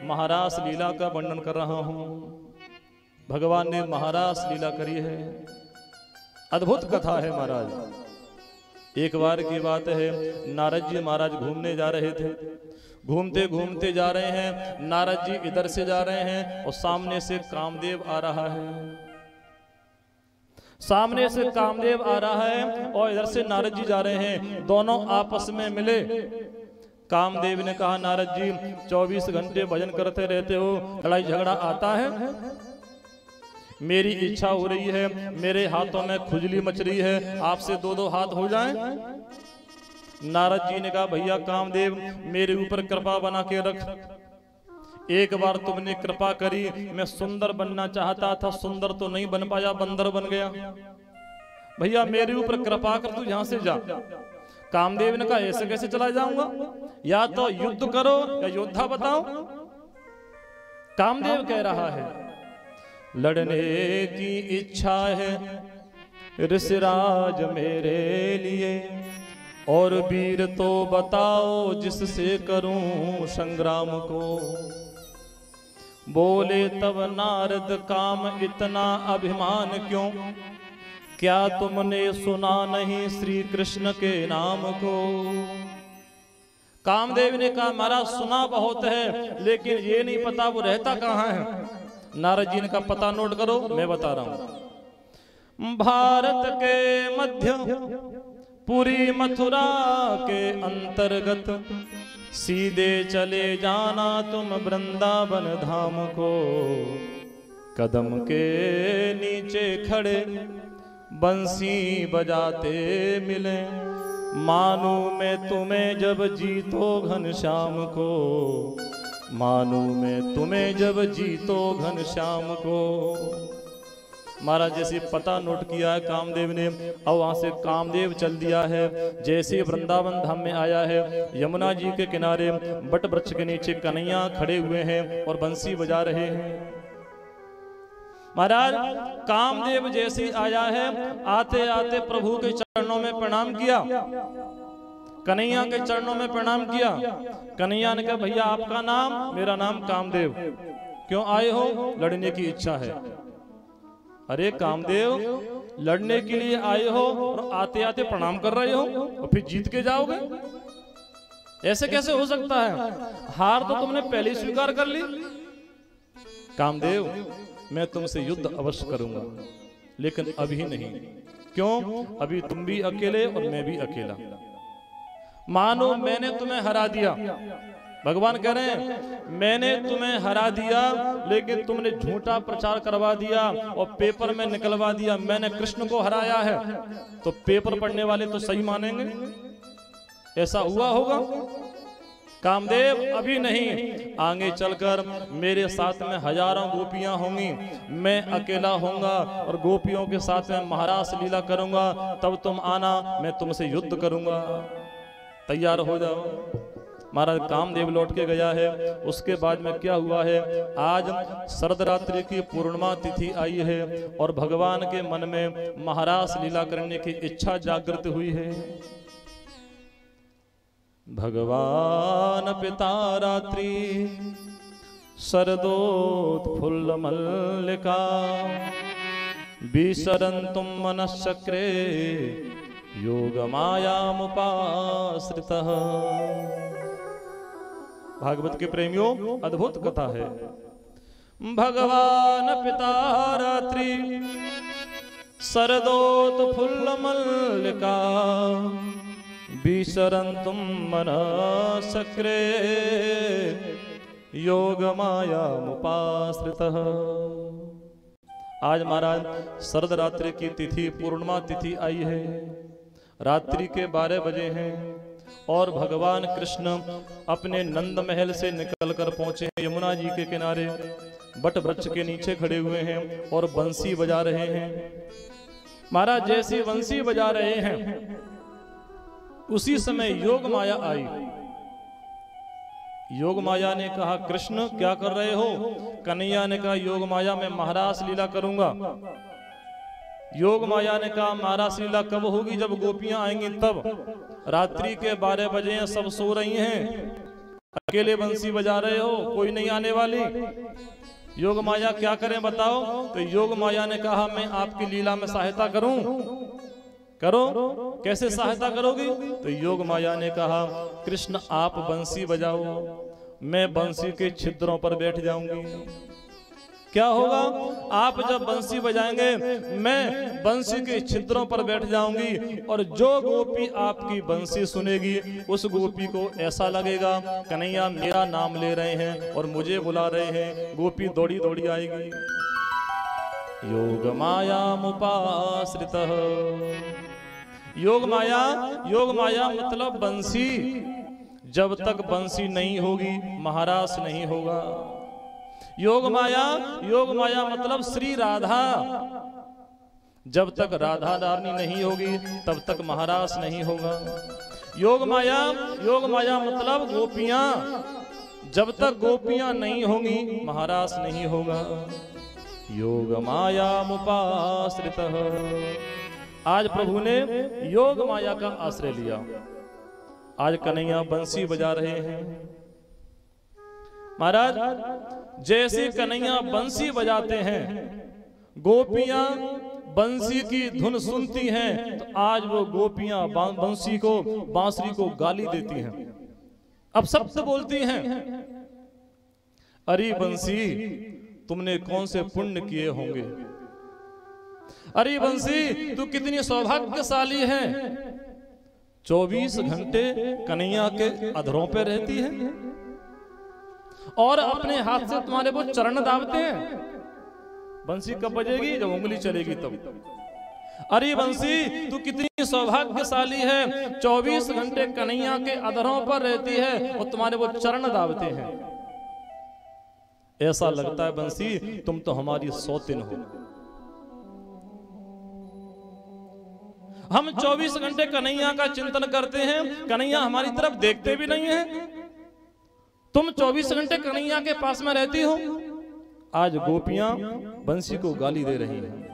महारास लीला का वर्णन कर रहा हूं। भगवान ने महारास लीला करी है, अद्भुत कथा है महाराज। एक बार की बात है, नारद जी महाराज घूमने जा रहे थे। घूमते घूमते जा रहे हैं, नारद जी इधर से जा रहे हैं और सामने से कामदेव आ रहा है। सामने से कामदेव आ रहा है और इधर से नारद जी जा रहे हैं। दोनों आपस में मिले। कामदेव ने कहा, नारद जी 24 घंटे भजन करते रहते हो, लड़ाई झगड़ा आता है? मेरी इच्छा हो रही है, मेरे हाथों में खुजली मच रही है, आपसे दो दो हाथ हो जाएं। नारद जी ने कहा, भैया कामदेव मेरे ऊपर कृपा बना के रख। एक बार तुमने कृपा करी, मैं सुंदर बनना चाहता था, सुंदर तो नहीं बन पाया, बंदर बन गया। भैया मेरे ऊपर कृपा कर, तू यहां से जा। कामदेव ने कहा, ऐसे कैसे चला जाऊंगा, या तो युद्ध करो या योद्धा बताओ। कामदेव कह रहा है, लड़ने की इच्छा है ऋषिराज मेरे लिए, और वीर तो बताओ जिससे करूं संग्राम को। बोले तब नारद, काम इतना अभिमान क्यों, क्या तुमने सुना नहीं श्री कृष्ण के नाम को। कामदेव ने कहा, महाराज सुना बहुत है, लेकिन ये नहीं पता वो रहता कहाँ है। नारद जी ने कहा, पता नोट करो, मैं बता रहा हूं। भारत के मध्य पुरी मथुरा के अंतर्गत, सीधे चले जाना तुम वृंदावन धाम को। कदम के नीचे खड़े बंसी बजाते मिले, मानू मैं तुम्हें जब जीतो घनश्याम को। मानू मैं तुम्हें जब जीतो घनश्याम को। महाराज जैसे पता नोट किया है कामदेव ने, और वहां से कामदेव चल दिया है। जैसे वृंदावन धाम में आया है, यमुना जी के किनारे बट वृक्ष के नीचे कन्हैया खड़े हुए हैं और बंसी बजा रहे हैं। महाराज कामदेव जैसे आया है, आते आते प्रभु के चरणों में प्रणाम किया, कन्हैया के चरणों में प्रणाम किया। कन्हैया ने कहा, भैया आपका नाम? मेरा नाम कामदेव। क्यों आए हो? लड़ने की इच्छा है। अरे कामदेव, लड़ने के लिए आए हो और आते आते प्रणाम कर रहे हो और फिर जीत के जाओगे? ऐसे कैसे हो सकता है? हार तो तुमने पहले ही स्वीकार कर ली। कामदेव मैं तुमसे युद्ध अवश्य करूंगा, लेकिन अभी नहीं। क्यों? अभी तुम भी अकेले और मैं भी अकेला। मानो मैंने तुम्हें हरा दिया। भगवान कह रहे हैं, मैंने तुम्हें हरा दिया, लेकिन तुमने झूठा प्रचार करवा दिया और पेपर में निकलवा दिया मैंने कृष्ण को हराया है, तो पेपर पढ़ने वाले तो सही मानेंगे। ऐसा हुआ होगा? कामदेव अभी नहीं, आगे चलकर मेरे साथ में हजारों गोपियां होंगी, मैं अकेला होऊंगा और गोपियों के साथ में महारास लीला करूंगा, तब तुम आना, मैं तुमसे युद्ध करूंगा। तैयार हो जाओ। महाराज कामदेव लौट के गया है। उसके बाद में क्या हुआ है, आज शरद रात्रि की पूर्णिमा तिथि आई है और भगवान के मन में महारास लीला करने की इच्छा जागृत हुई है। भगवान पिता रात्रि शरदोत्फुल्ल मल्लिका, विसरन्तुम मनश्चक्रे योग मायामुपाश्रितः। भागवत के प्रेमियों, अद्भुत कथा है। भगवान पिता रात्रि शरदोत्फुल्ल मल्लिका, विसरन्तुम मनश्चक्रे योग मायामुपाश्रितः। आज महाराज शरद रात्रि की तिथि पूर्णिमा तिथि आई है। रात्रि के 12 बजे हैं और भगवान कृष्ण अपने नंद महल से निकलकर पहुंचे यमुना जी के किनारे, बट वृक्ष के नीचे खड़े हुए हैं और बंसी बजा रहे हैं। महाराज जैसे बंसी बजा रहे हैं, उसी समय योग माया आई। योग माया ने कहा, कृष्ण क्या कर रहे हो? कन्हैया ने कहा, योग माया मैं महारास लीला करूंगा। योग माया ने कहा, महारास लीला कब होगी? जब गोपियां आएंगी तब। रात्रि के 12 बजे हैं, सब सो रही हैं। अकेले बंसी बजा रहे हो, कोई नहीं आने वाली। योग माया क्या करें बताओ? तो योग माया ने कहा मैं आपकी लीला में सहायता करूं। करो, कैसे सहायता करोगी? तो योग माया ने कहा कृष्ण आप बंसी बजाओ, मैं बंसी के छिद्रों पर बैठ जाऊंगी। क्या होगा? आप जब बंसी बजाएंगे मैं बंसी के छिद्रों पर बैठ जाऊंगी, और जो गोपी आपकी बंसी सुनेगी उस गोपी को ऐसा लगेगा कन्हैया मेरा नाम ले रहे हैं और मुझे बुला रहे हैं। गोपी दौड़ी दौड़ी आएगी। योग माया मुपाश्रितः। योग माया मतलब बंसी। जब तक बंसी नहीं होगी महारास नहीं होगा। योग माया मतलब श्री राधा। जब तक राधा रानी नहीं होगी तब तक महारास नहीं होगा। योग माया मतलब गोपियां। जब तक गोपियां नहीं होंगी महारास नहीं होगा। योग माया मुपाश्रितः। आज प्रभु ने योग माया का आश्रय लिया। आज कन्हैया बंसी बजा रहे हैं। महाराज जैसे कन्हैया बंसी बजाते हैं, गोपियां बंसी की धुन सुनती हैं, तो आज वो गोपियां बंसी को बांसुरी को गाली देती हैं। अब शब्द बोलती हैं, अरे बंसी तुमने कौन से पुण्य किए होंगे। अरे बंसी तू कितनी सौभाग्यशाली है, 24 घंटे कन्हैया के अधरों पे रहती है और अपने हाथ से तुम्हारे वो चरण दाबते हैं। बंसी कब बजेगी? जब उंगली चलेगी तब। अरे बंसी तू कितनी सौभाग्यशाली है, 24 घंटे कन्हैया के अधरों पर रहती है और तुम्हारे वो चरण दाबते हैं। ऐसा लगता है बंसी तुम तो हमारी सौतीन हो। हम 24 घंटे कन्हैया का चिंतन करते हैं, कन्हैया हमारी तरफ देखते भी नहीं है। तुम 24 घंटे कन्हैया के पास में रहती हो। आज गोपियां बंसी को गाली दे रही हैं।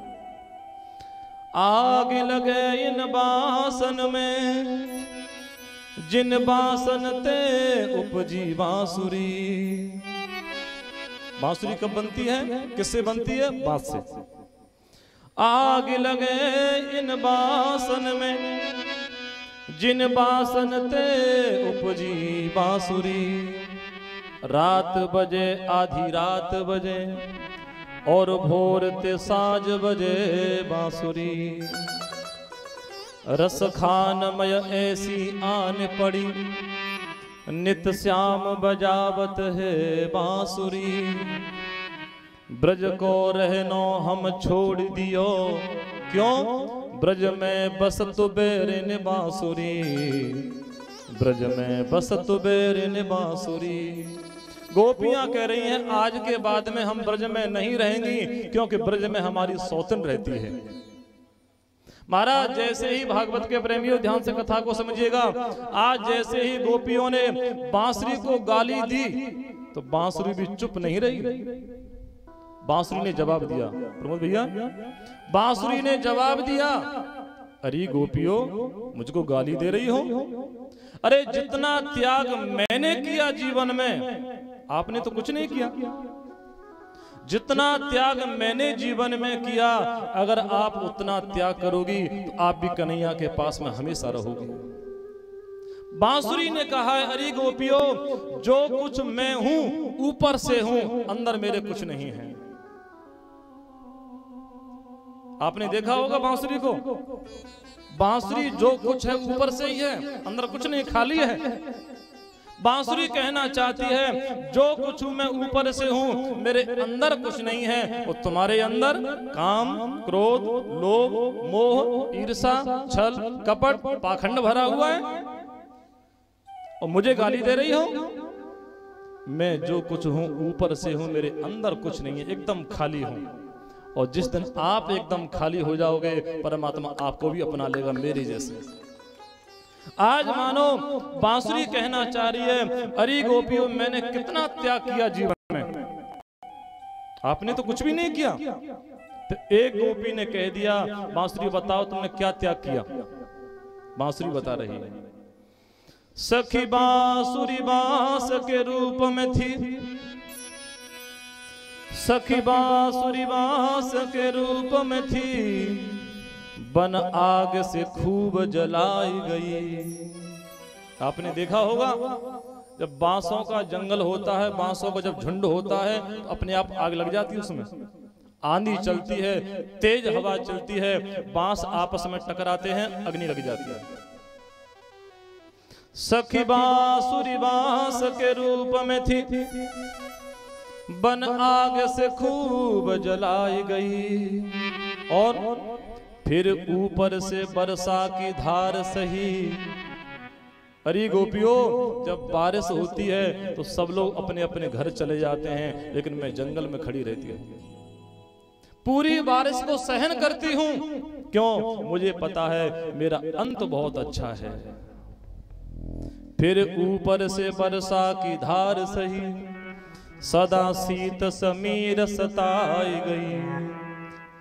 आग लगे इन बासन में जिन बासन ते उपजी बांसुरी। बांसुरी कब बनती है? किससे बनती है? बांस से। आग लगे इन बासन में जिन बासन ते उपजी बांसुरी। रात बजे आधी रात बजे और भोर ते साँझ बजे बांसुरी। रस खानमय ऐसी आन पड़ी नित श्याम बजावत है बांसुरी। ब्रज को रहनो हम छोड़ दियो क्यों, ब्रज में बसत बेरिन बांसुरी। ब्रज में बसत बेरिन बांसुरी। गोपियां कह रही हैं आज के बाद में हम ब्रज में नहीं रहेंगी क्योंकि ब्रज में हमारी सौतन रहती है। महाराज जैसे ही भागवत के प्रेमियों ध्यान से कथा को समझिएगा, आज जैसे ही गोपियों ने बांसुरी को गाली दी तो बांसुरी भी चुप नहीं रही। बांसुरी ने जवाब दिया। प्रमोद भैया बांसुरी ने जवाब दिया, अरे गोपियों मुझको गाली दे रही हो। अरे जितना त्याग मैंने किया जीवन में आपने तो कुछ नहीं किया। जितना त्याग मैंने जीवन में किया अगर आप उतना त्याग करोगी तो आप भी कन्हैया के पास में हमेशा रहोगी। बांसुरी ने कहा अरे गोपियों जो कुछ मैं हूं ऊपर से हूं, अंदर मेरे कुछ नहीं है। आपने देखा होगा बांसुरी को, बांसुरी जो कुछ है ऊपर से ही है, अंदर कुछ नहीं, खाली है। बांसुरी कहना चाहती है जो कुछ हूं मैं ऊपर से हूं, मेरे अंदर कुछ नहीं है। और तुम्हारे अंदर काम, क्रोध, लोभ, मोह, ईर्षा, छल, कपट, पाखंड भरा हुआ है और मुझे गाली दे रही हो। मैं जो कुछ हूं ऊपर से हूं, मेरे अंदर कुछ नहीं है, एकदम खाली हूं। और जिस दिन आप एकदम खाली हो जाओगे परमात्मा आपको भी अपना लेगा मेरे जैसे। आज मानो बांसुरी कहना चाह रही है अरे गोपियों मैंने कितना त्याग किया जीवन में, आपने तो कुछ भी नहीं किया। तो एक गोपी ने कह दिया बांसुरी बताओ तुमने क्या त्याग किया। बांसुरी बता रही है सखी बांसुरी बांस के रूप में थी, सखी बांसुरी बांस के रूप में थी, बन आग से खूब जलाई गई। आपने देखा होगा जब बांसों का जंगल होता है, बांसों का जब झुंड होता है तो अपने आप आग लग जाती है, उसमें आंधी चलती है, तेज हवा चलती है, बांस आपस में टकराते हैं, अग्नि लग जाती है। सखी बांसुरी बांस के रूप में थी, बन आग से खूब जलाई गई। और फिर ऊपर से बरसा की धार सही। अरे गोपियों, जब बारिश होती है तो सब लोग अपने अपने घर चले जाते हैं, लेकिन मैं जंगल में खड़ी रहती हूँ, पूरी बारिश को सहन करती हूँ। क्यों? मुझे पता है मेरा अंत बहुत अच्छा है। फिर ऊपर से बरसा की धार सही, सदा शीत समीर सताई गई।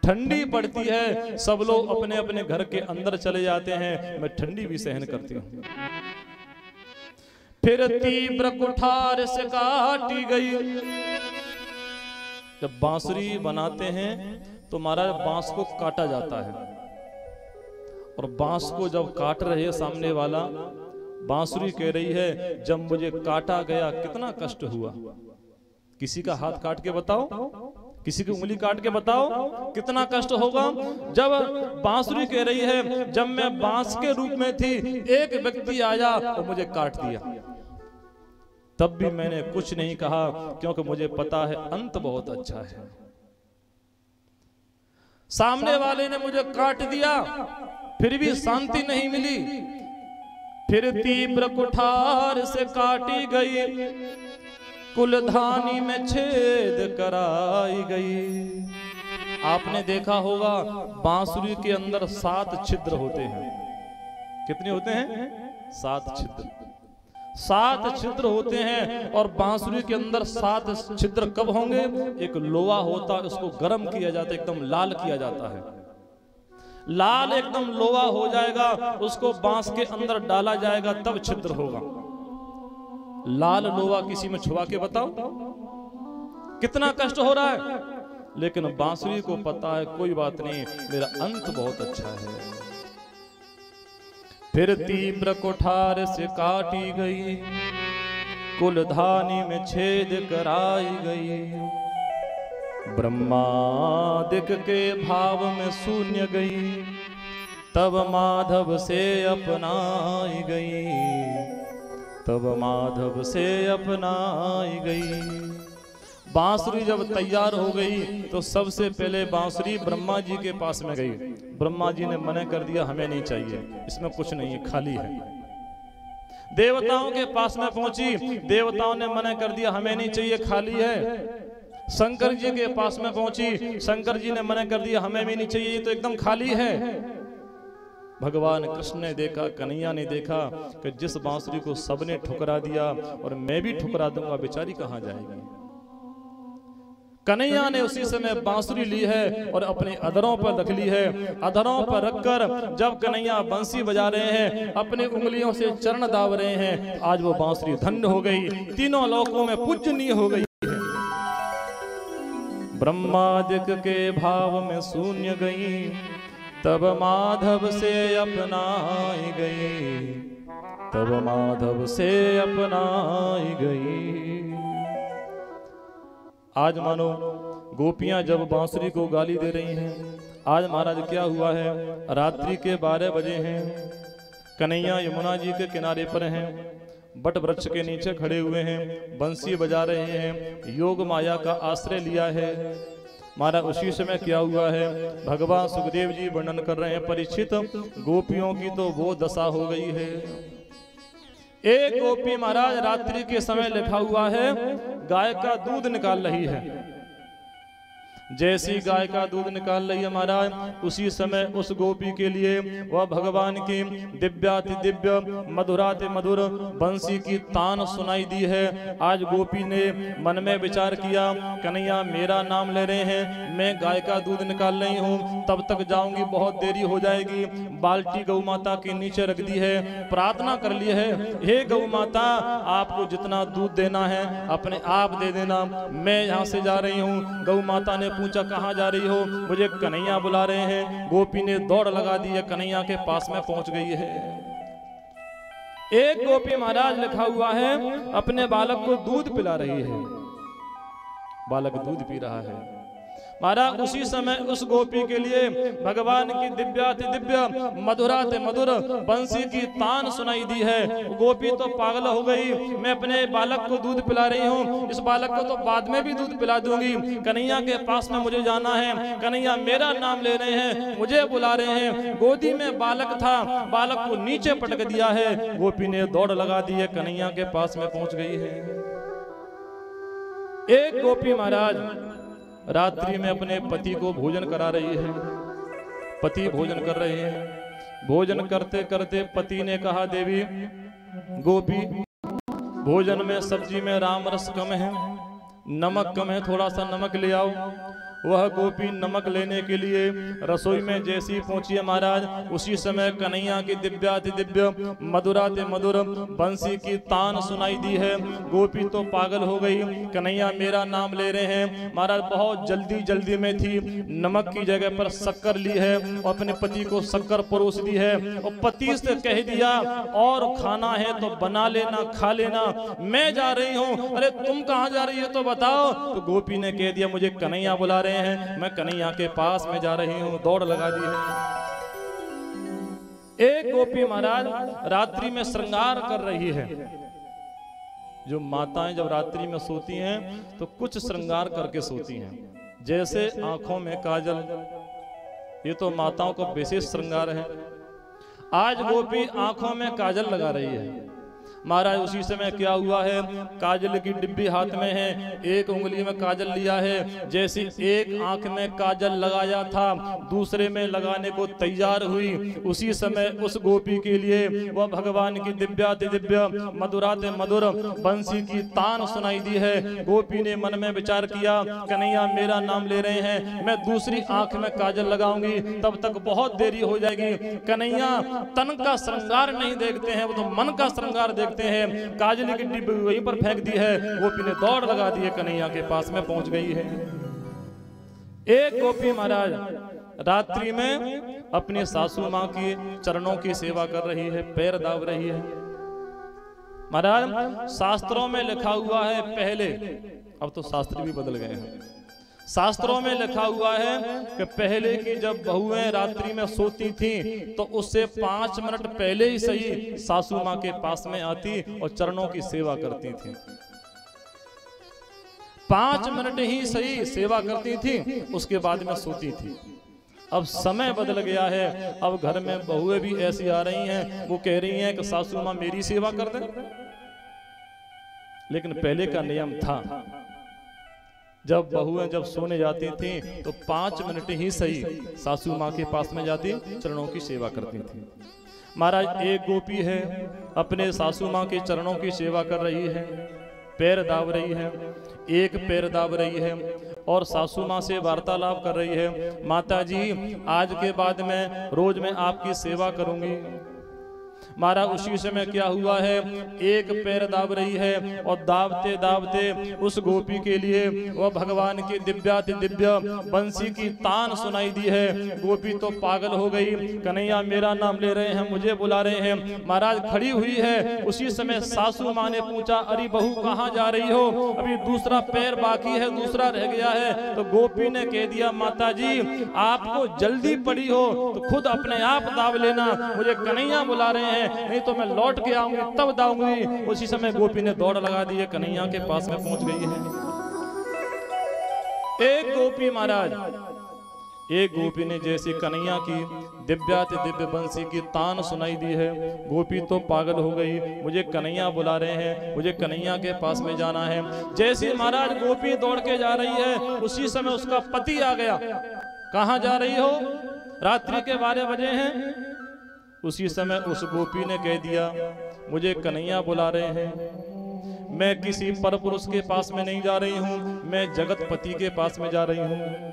ठंडी पड़ती है, सब लोग अपने अपने घर के अंदर चले जाते हैं, मैं ठंडी भी सहन करती हूँ। फिर तीव्र कुठार से काटी गई। जब बांसुरी बनाते हैं तो महाराज बांस को काटा जाता है, और बांस को जब काट रहे सामने वाला, बांसुरी कह रही है जब मुझे काटा गया कितना कष्ट हुआ। किसी का हाथ काट के बताओ, किसी की उंगली काट के बताओ कितना कष्ट होगा। जब बांसुरी कह रही है जब मैं बांस के रूप में थी, एक व्यक्ति आया और मुझे काट दिया, तब भी मैंने कुछ नहीं कहा, क्योंकि मुझे पता है अंत बहुत अच्छा है। सामने वाले ने मुझे काट दिया, फिर भी शांति नहीं मिली। फिर तीव्र कुठार से काटी गई, कुलधानी में छेद कराई गई। आपने देखा होगा बांसुरी के अंदर 7 छिद्र होते हैं। कितने होते हैं? 7 छिद्र। 7 छिद्र होते हैं, और बांसुरी के अंदर 7 छिद्र कब होंगे? एक लोहा होता है, उसको गर्म किया जाता है, एकदम लाल किया जाता है। लाल एकदम लोहा हो जाएगा, उसको बांस के अंदर डाला जाएगा, तब छिद्र होगा। लाल लोहा किसी में छुआ के बताओ कितना कष्ट हो रहा है, लेकिन बांसुरी को पता है कोई बात नहीं, मेरा अंत बहुत अच्छा है। फिर तीव्र कुठार से काटी गई, कुलधानी में छेद कराई गई। ब्रह्मादिक के भाव में शून्य गई, तब माधव से अपनाई गई, तब माधव से अपनाई गई। बांसुरी जब तैयार हो गई तो सबसे पहले बांसुरी ब्रह्मा जी के पास में गई। ब्रह्मा जी ने मना कर दिया, हमें नहीं चाहिए, इसमें कुछ नहीं है, खाली है। देवताओं के पास में पहुंची, देवताओं ने मना कर दिया, हमें नहीं चाहिए, खाली है। शंकर जी के पास में पहुंची, शंकर जी ने मना कर दिया, हमें भी नहीं चाहिए, ये तो एकदम खाली है। भगवान कृष्ण ने देखा, कन्हैया ने देखा कि जिस बांसुरी को सबने ठुकरा दिया और मैं भी ठुकरा दूंगा, बेचारी कहां जाएगी। कन्हैया ने उसी समय बांसुरी ली है और अपने अधरों पर रख ली है। अधरों पर रखकर जब कन्हैया बंसी बजा रहे हैं, अपने उंगलियों से चरण दाब रहे हैं, आज वो बांसुरी धन्य हो गई, तीनों लोकों में पूजनीय हो गई है। ब्रह्मादिक के भाव में शून्य गई, तब माधव से अपनाई गई, तब माधव से अपनाई गई। आज मानो गोपियां जब बांसुरी को गाली दे रही हैं। आज महाराज क्या हुआ है, रात्रि के 12 बजे हैं, कन्हैया यमुना जी के किनारे पर हैं, बट वृक्ष के नीचे खड़े हुए हैं, बंसी बजा रहे हैं, योग माया का आश्रय लिया है। महाराज उसी समय क्या हुआ है, भगवान सुखदेव जी वर्णन कर रहे हैं, परीक्षित गोपियों की तो वो दशा हो गई है। एक गोपी महाराज रात्रि के समय लिखा हुआ है गाय का दूध निकाल रही है। जैसी गाय का दूध निकाल रही है महाराज, उसी समय उस गोपी के लिए वह भगवान की दिव्याति दिव्य मधुराति मधुर बंसी की तान सुनाई दी है। आज गोपी ने मन में विचार किया, कन्हैया मेरा नाम ले रहे हैं, मैं गाय का दूध निकाल रही हूँ, तब तक जाऊंगी बहुत देरी हो जाएगी। बाल्टी गौ माता के नीचे रख दी है, प्रार्थना कर ली है, हे गौ माता आपको जितना दूध देना है अपने आप दे देना, मैं यहाँ से जा रही हूँ। गौ माता ने पूछा कहाँ जा रही हो? मुझे कन्हैया बुला रहे हैं। गोपी ने दौड़ लगा दी है, कन्हैया के पास में पहुंच गई है। एक गोपी महाराज लिखा हुआ है अपने बालक को दूध पिला रही है, बालक दूध पी रहा है महाराज। उसी समय उस गोपी के लिए भगवान की दिव्याति दिव्य मधुराति मधुर बंसी की तान सुनाई दी है। गोपी तो पागल हो गई, मैं अपने बालक को दूध पिला रही हूँ, इस बालक को तो बाद में भी दूध पिला दूंगी, कन्हैया के पास में मुझे जाना है, कन्हैया मेरा नाम ले रहे हैं, मुझे बुला रहे हैं। गोदी में बालक था, बालक को नीचे पटक दिया है। गोपी ने दौड़ लगा दी है, कन्हैया के पास में पहुंच गई है। एक गोपी महाराज रात्रि में अपने पति को भोजन करा रही है, पति भोजन कर रहे हैं। भोजन करते करते पति ने कहा, देवी गोपी भोजन में सब्जी में राम रस कम है, नमक कम है, थोड़ा सा नमक ले आओ। वह गोपी नमक लेने के लिए रसोई में जैसी पहुंची है महाराज, उसी समय कन्हैया की दिव्याति दिव्य मधुराति मधुर बंसी की तान सुनाई दी है। गोपी तो पागल हो गई, कन्हैया मेरा नाम ले रहे हैं। महाराज बहुत जल्दी जल्दी में थी, नमक की जगह पर शक्कर ली है और अपने पति को शक्कर परोस दी है और पति से कह दिया और खाना है तो बना लेना, खा लेना, मैं जा रही हूँ। अरे तुम कहाँ जा रही हो तो बताओ। तो गोपी ने कह दिया मुझे कन्हैया बुला रहे हैं, मैं कन्हैया के पास में जा रही हूं, दौड़ लगा दी है। एक गोपी महाराज रात्रि में श्रृंगार कर रही है। जो माताएं जब रात्रि में सोती हैं तो कुछ श्रृंगार करके सोती हैं, जैसे आंखों में काजल, ये तो माताओं का विशेष श्रृंगार है। आज गोपी आंखों में काजल लगा रही है महाराज। उसी समय क्या हुआ है, काजल की डिब्बी हाथ में है, एक उंगली में काजल लिया है, जैसे एक आंख में काजल लगाया था दूसरे में लगाने को तैयार हुई, उसी समय उस गोपी के लिए वह भगवान की दिव्याति दिव्य मधुराति मधुर बंसी की तान सुनाई दी है। गोपी ने मन में विचार किया, कन्हैया मेरा नाम ले रहे हैं, मैं दूसरी आंख में काजल लगाऊंगी, तब तक बहुत देरी हो जाएगी। कन्हैया तन का श्रृंगार नहीं देखते हैं, वो तो मन का श्रृंगार देखते हैं। काजल की डिब्बी वहीं पर फेंक दी है। गोपी ने दौड़ लगा दी है, कन्हैया के पास में पहुंच गई है। एक गोपी महाराज रात्रि में अपने सासू मां की चरणों की सेवा कर रही है, पैर दाब रही है। महाराज शास्त्रों में लिखा हुआ है, पहले, अब तो शास्त्र भी बदल गए हैं, शास्त्रों में लिखा हुआ है कि पहले की जब बहुएं रात्रि में सोती थी तो उससे 5 मिनट पहले ही सही सासू मां के पास में आती और चरणों की सेवा करती थी। 5 मिनट ही सही सेवा करती थी, उसके बाद में सोती थी। अब समय बदल गया है, अब घर में बहुएं भी ऐसी आ रही हैं, वो कह रही हैं कि सासू मां मेरी सेवा कर दे। लेकिन पहले का नियम था, जब बहुएं जब सोने जाती थी तो 5 मिनट ही सही सासू माँ के पास में जाती, चरणों की सेवा करती थी। महाराज एक गोपी है, अपने सासू माँ के चरणों की सेवा कर रही है, पैर दाब रही है, एक पैर दाब रही है और सासू माँ से वार्तालाप कर रही है, माता जी आज के बाद में रोज मैं आपकी सेवा करूंगी। महाराज उसी समय क्या हुआ है, एक पैर दाब रही है और दाबते दाबते उस गोपी के लिए वह भगवान की दिव्याति दिव्य बंसी की तान सुनाई दी है। गोपी तो पागल हो गई, कन्हैया मेरा नाम ले रहे हैं, मुझे बुला रहे हैं। महाराज खड़ी हुई है, उसी समय सासू माँ ने पूछा, अरे बहू कहाँ जा रही हो, अभी दूसरा पैर बाकी है, दूसरा रह गया है। तो गोपी ने कह दिया, माता जी आपको जल्दी पड़ी हो तो खुद अपने आप दाब लेना, मुझे कन्हैया बुला रहे हैं, नहीं तो मैं लौट के आऊंगी तब दाऊंगी। उसी समय गोपी ने दौड़ लगा दी है, कन्हैया के पास में पहुंच गई है। एक गोपी महाराज एक गोपी ने जैसे कन्हैया की दिव्याति दिव्य बंसी की तान सुनाई दी है, गोपी तो पागल हो गई, मुझे कन्हैया बुला रहे हैं, मुझे कन्हैया के पास में जाना है। जैसे महाराज गोपी दौड़ के जा रही है, उसी समय उसका पति आ गया। कहाँ जा रही हो? रात्रि के 12 बजे हैं। उसी समय उस गोपी ने कह दिया, मुझे कन्हैया बुला रहे हैं, मैं किसी परपुरुष के पास में नहीं जा रही हूँ, मैं जगतपति के पास में जा रही हूँ,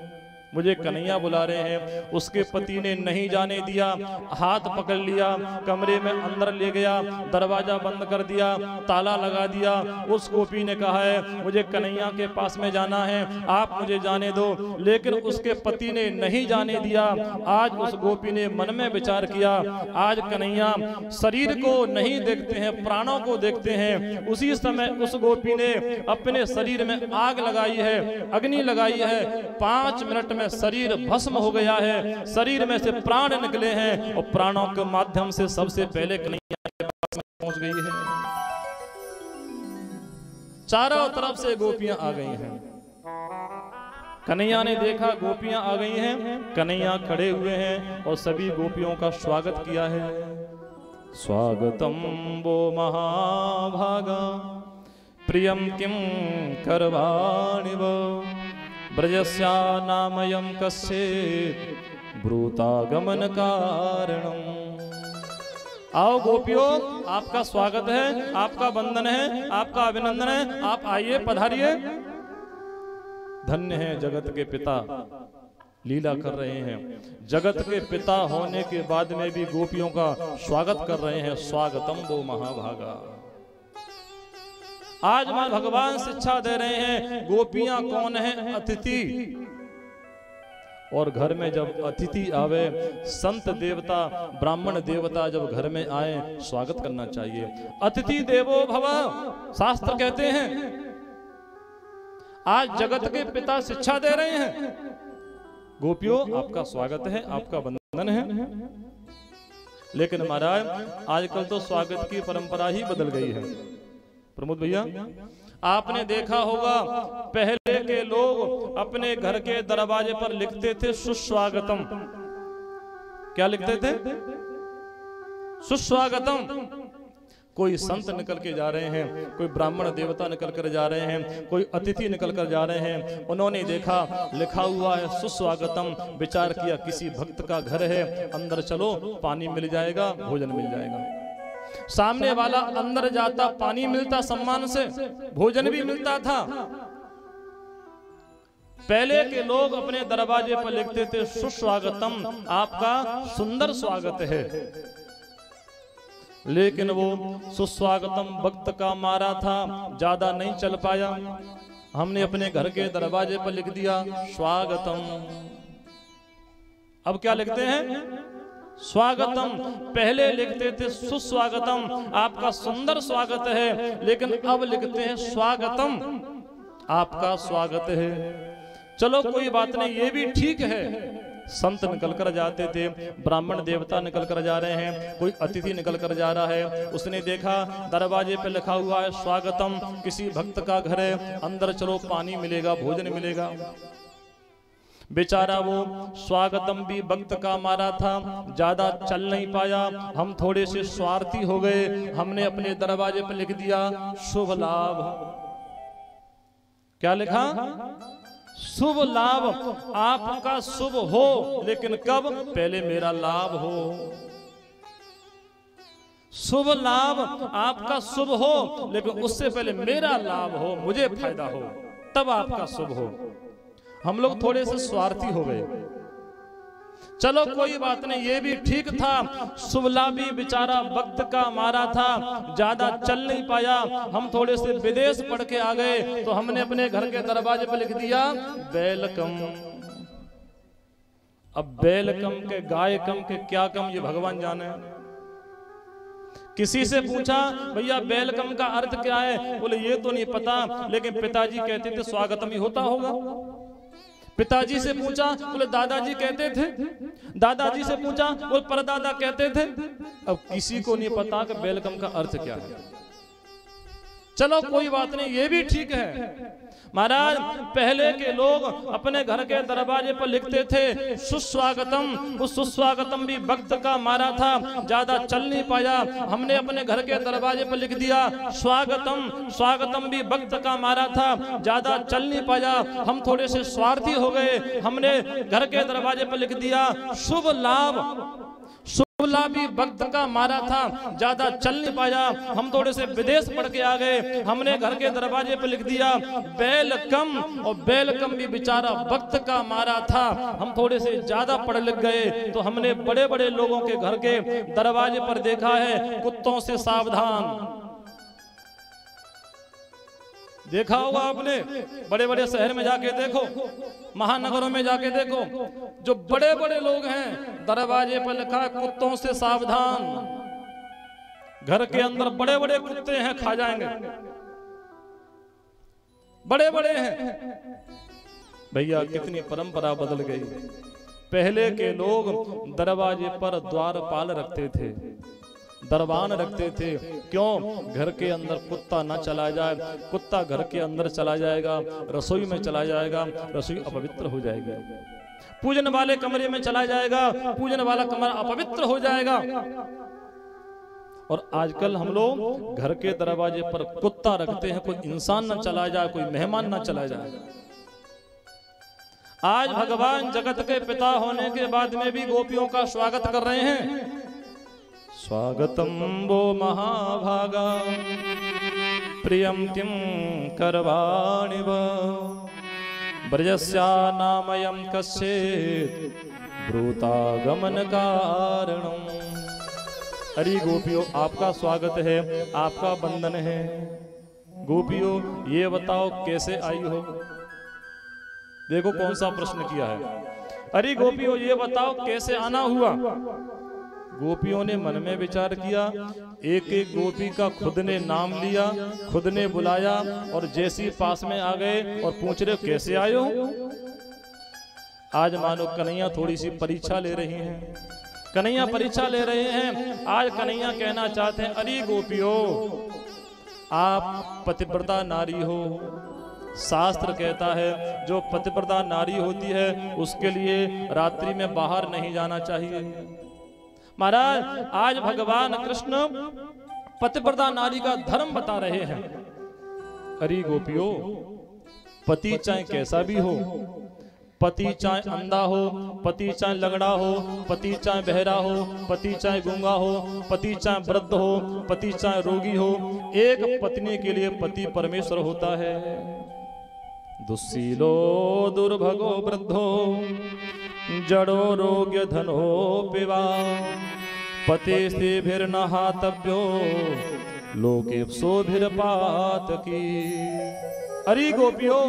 मुझे कन्हैया बुला रहे हैं। उसके पति ने नहीं जाने दिया, हाथ पकड़ लिया, कमरे में अंदर ले गया, दरवाजा बंद कर दिया, ताला लगा दिया। उस गोपी ने कहा है, मुझे कन्हैया के पास में जाना है, आप मुझे जाने दो। लेकिन उसके पति ने नहीं जाने दिया। आज उस गोपी ने मन में विचार किया, आज कन्हैया शरीर को नहीं देखते हैं, प्राणों को देखते हैं। उसी समय उस गोपी ने अपने शरीर में आग लगाई है, अग्नि लगाई है। 5 मिनट में शरीर भस्म हो गया है, शरीर में से प्राण निकले हैं और प्राणों के माध्यम से सबसे पहले कन्हैया के पास में पहुंच गई है। चारों तरफ से गोपियां आ गई हैं। कन्हैया ने देखा गोपियां आ गई हैं, कन्हैया खड़े हुए हैं और सभी गोपियों का स्वागत किया है। स्वागतम वो महाभागा प्रियम किम करवाणि वो ब्रजस्या नामयं कस्येत् ब्रूतागमन कारणम्। आओ गोपियों, आपका स्वागत है, आपका वंदन है, आपका अभिनंदन है, आप आइए, पधारिए। धन्य है जगत के पिता, लीला कर रहे हैं। जगत के पिता होने के बाद में भी गोपियों का स्वागत कर रहे हैं। स्वागतम वो महाभागा। आज मां भगवान शिक्षा दे रहे हैं, गोपियां कौन है? अतिथि। और घर में जब अतिथि आवे, संत देवता ब्राह्मण देवता जब घर में आए, स्वागत करना चाहिए। अतिथि देवो भव शास्त्र कहते हैं। आज जगत के पिता शिक्षा दे रहे हैं। गोपियों, आपका स्वागत है, आपका वंदन है। लेकिन महाराज आजकल तो स्वागत की परंपरा ही बदल गई है। प्रमोद भैया, आपने देखा होगा, पहले के लोग अपने घर के दरवाजे पर लिखते थे सुस्वागतम। क्या लिखते थे? सुस्वागतम। कोई संत निकल के जा रहे हैं, कोई ब्राह्मण देवता निकल कर जा रहे हैं, कोई अतिथि निकल कर जा रहे हैं, उन्होंने देखा लिखा हुआ है सुस्वागतम। विचार किया किसी भक्त का घर है, अंदर चलो, पानी मिल जाएगा, भोजन मिल जाएगा। सामने वाला अंदर जाता, पानी मिलता सम्मान से, भोजन भी मिलता था। पहले के लोग अपने दरवाजे पर लिखते थे सुस्वागतम, आपका सुंदर स्वागत है। लेकिन वो सुस्वागतम वक्त का मारा था, ज्यादा नहीं चल पाया। हमने अपने घर के दरवाजे पर लिख दिया स्वागतम। अब क्या लिखते हैं? स्वागतम। पहले लिखते थे सुस्वागतम, आपका सुंदर स्वागत है। लेकिन अब लिखते हैं स्वागतम, आपका स्वागत है। चलो कोई बात नहीं, ये भी ठीक है। संत निकल कर जाते थे, ब्राह्मण देवता निकल कर जा रहे हैं, कोई अतिथि निकल कर जा रहा है। उसने देखा दरवाजे पे लिखा हुआ है स्वागतम, किसी भक्त का घर है, अंदर चलो, पानी मिलेगा, भोजन मिलेगा। बेचारा वो स्वागतम भी वक्त का मारा था, ज्यादा चल नहीं पाया। हम थोड़े से स्वार्थी हो गए, हमने अपने दरवाजे पर लिख दिया शुभ लाभ। क्या लिखा? शुभ लाभ। आपका शुभ हो, लेकिन कब? पहले मेरा लाभ हो। शुभ लाभ आपका शुभ हो, लेकिन उससे पहले मेरा लाभ हो, मुझे फायदा हो, तब आपका शुभ हो। हम लोग थोड़े से स्वार्थी हो गए। चलो कोई बात नहीं, ये भी ठीक था। शुभला भी बेचारा वक्त का मारा था, ज्यादा चल नहीं पाया। हम थोड़े से विदेश पढ़ के आ गए, तो हमने अपने घर के दरवाजे पर लिख दिया वेलकम। अब वेलकम के गाय कम के क्या कम, ये भगवान जाने। किसी से पूछा भैया वेलकम का अर्थ क्या है? बोले ये तो नहीं पता, लेकिन पिताजी कहते थे स्वागतम ही होता होगा। पिताजी से पूछा, बोले दादाजी कहते थे। दादाजी से पूछा, बोले परदादा कहते थे। अब किसी को नहीं पता कि वेलकम का अर्थ क्या है। चलो कोई बात नहीं, ये भी ठीक है। महाराज पहले के लोग अपने घर के दरवाजे पर लिखते थे सुस्वागतम। उस सुस्वागतम भी वक्त का मारा था, ज्यादा चल नहीं पाया, हमने अपने घर के दरवाजे पर लिख दिया स्वागतम। स्वागतम भी वक्त का मारा था, ज्यादा चल नहीं पाया, हम थोड़े से स्वार्थी हो गए, हमने घर के दरवाजे पर लिख दिया शुभ लाभ। भी वक्त का मारा था, ज्यादा चल नहीं पाया, हम थोड़े से विदेश पढ़ के आ गए, हमने घर के दरवाजे पे लिख दिया वेलकम। और वेलकम भी बेचारा वक्त का मारा था, हम थोड़े से ज्यादा पढ़ लिख गए, तो हमने बड़े बड़े लोगों के घर के दरवाजे पर देखा है कुत्तों से सावधान। देखा होगा आपने, बड़े बड़े शहर में जाके देखो, महानगरों में जाके देखो, जो बड़े बड़े लोग हैं दरवाजे पर लिखा है कुत्तों से सावधान। घर के अंदर बड़े बड़े कुत्ते हैं, खा जाएंगे, बड़े बड़े हैं। भैया कितनी परंपरा बदल गई। पहले के लोग दरवाजे पर द्वारपाल रखते थे, दरबान रखते थे, क्यों? घर के अंदर कुत्ता ना चला जाए। कुत्ता घर के अंदर चला जाएगा, रसोई में चला जाएगा, रसोई अपवित्र हो जाएगी। पूजन वाले कमरे में चला जाएगा, पूजन वाला कमरा अपवित्र हो जाएगा। और आजकल हम लोग घर के दरवाजे पर कुत्ता रखते हैं, कोई इंसान ना चला जाए, कोई मेहमान ना चला जाए। आज भगवान जगत के पिता होने के बाद में भी गोपियों का स्वागत कर रहे हैं। स्वागतम वो महाभागा प्रियम किम करवाणि ब्रजस्या नामयं कश्चित् ब्रूतागमन कारणम। अरे गोपियों, आपका स्वागत है, आपका बंधन है। गोपियों ये बताओ कैसे आई हो? देखो कौन सा प्रश्न किया है। अरे गोपियों ये बताओ कैसे आना हुआ? गोपियों ने मन में विचार किया, एक एक गोपी का खुद ने नाम लिया, खुद ने बुलाया, और जैसी पास में आ गए और पूछ रहे कैसे आए हो। आज मानो कन्हैया थोड़ी सी परीक्षा ले रही हैं, कन्हैया परीक्षा ले रहे हैं। आज कन्हैया कहना चाहते हैं, अरे गोपियों आप पतिव्रता नारी हो। शास्त्र कहता है जो पतिव्रता नारी होती है उसके लिए रात्रि में बाहर नहीं जाना चाहिए। महाराज आज भगवान कृष्ण पतिव्रता नारी का धर्म बता रहे हैं। अरे गोपियों, पति चाहे कैसा भी हो, पति चाहे अंधा हो, पति चाहे लंगड़ा हो, पति चाहे बहरा हो, पति चाहे गूंगा हो, पति चाहे वृद्ध हो, पति चाहे रोगी हो, एक पत्नी के लिए पति परमेश्वर होता है। दुस्सीलो दुर्भगो वृद्धो जड़ो रोग्य धनो पिवा पते से भिर नहातव्यो लोके सोभिर पातकी। अरे गोपियों,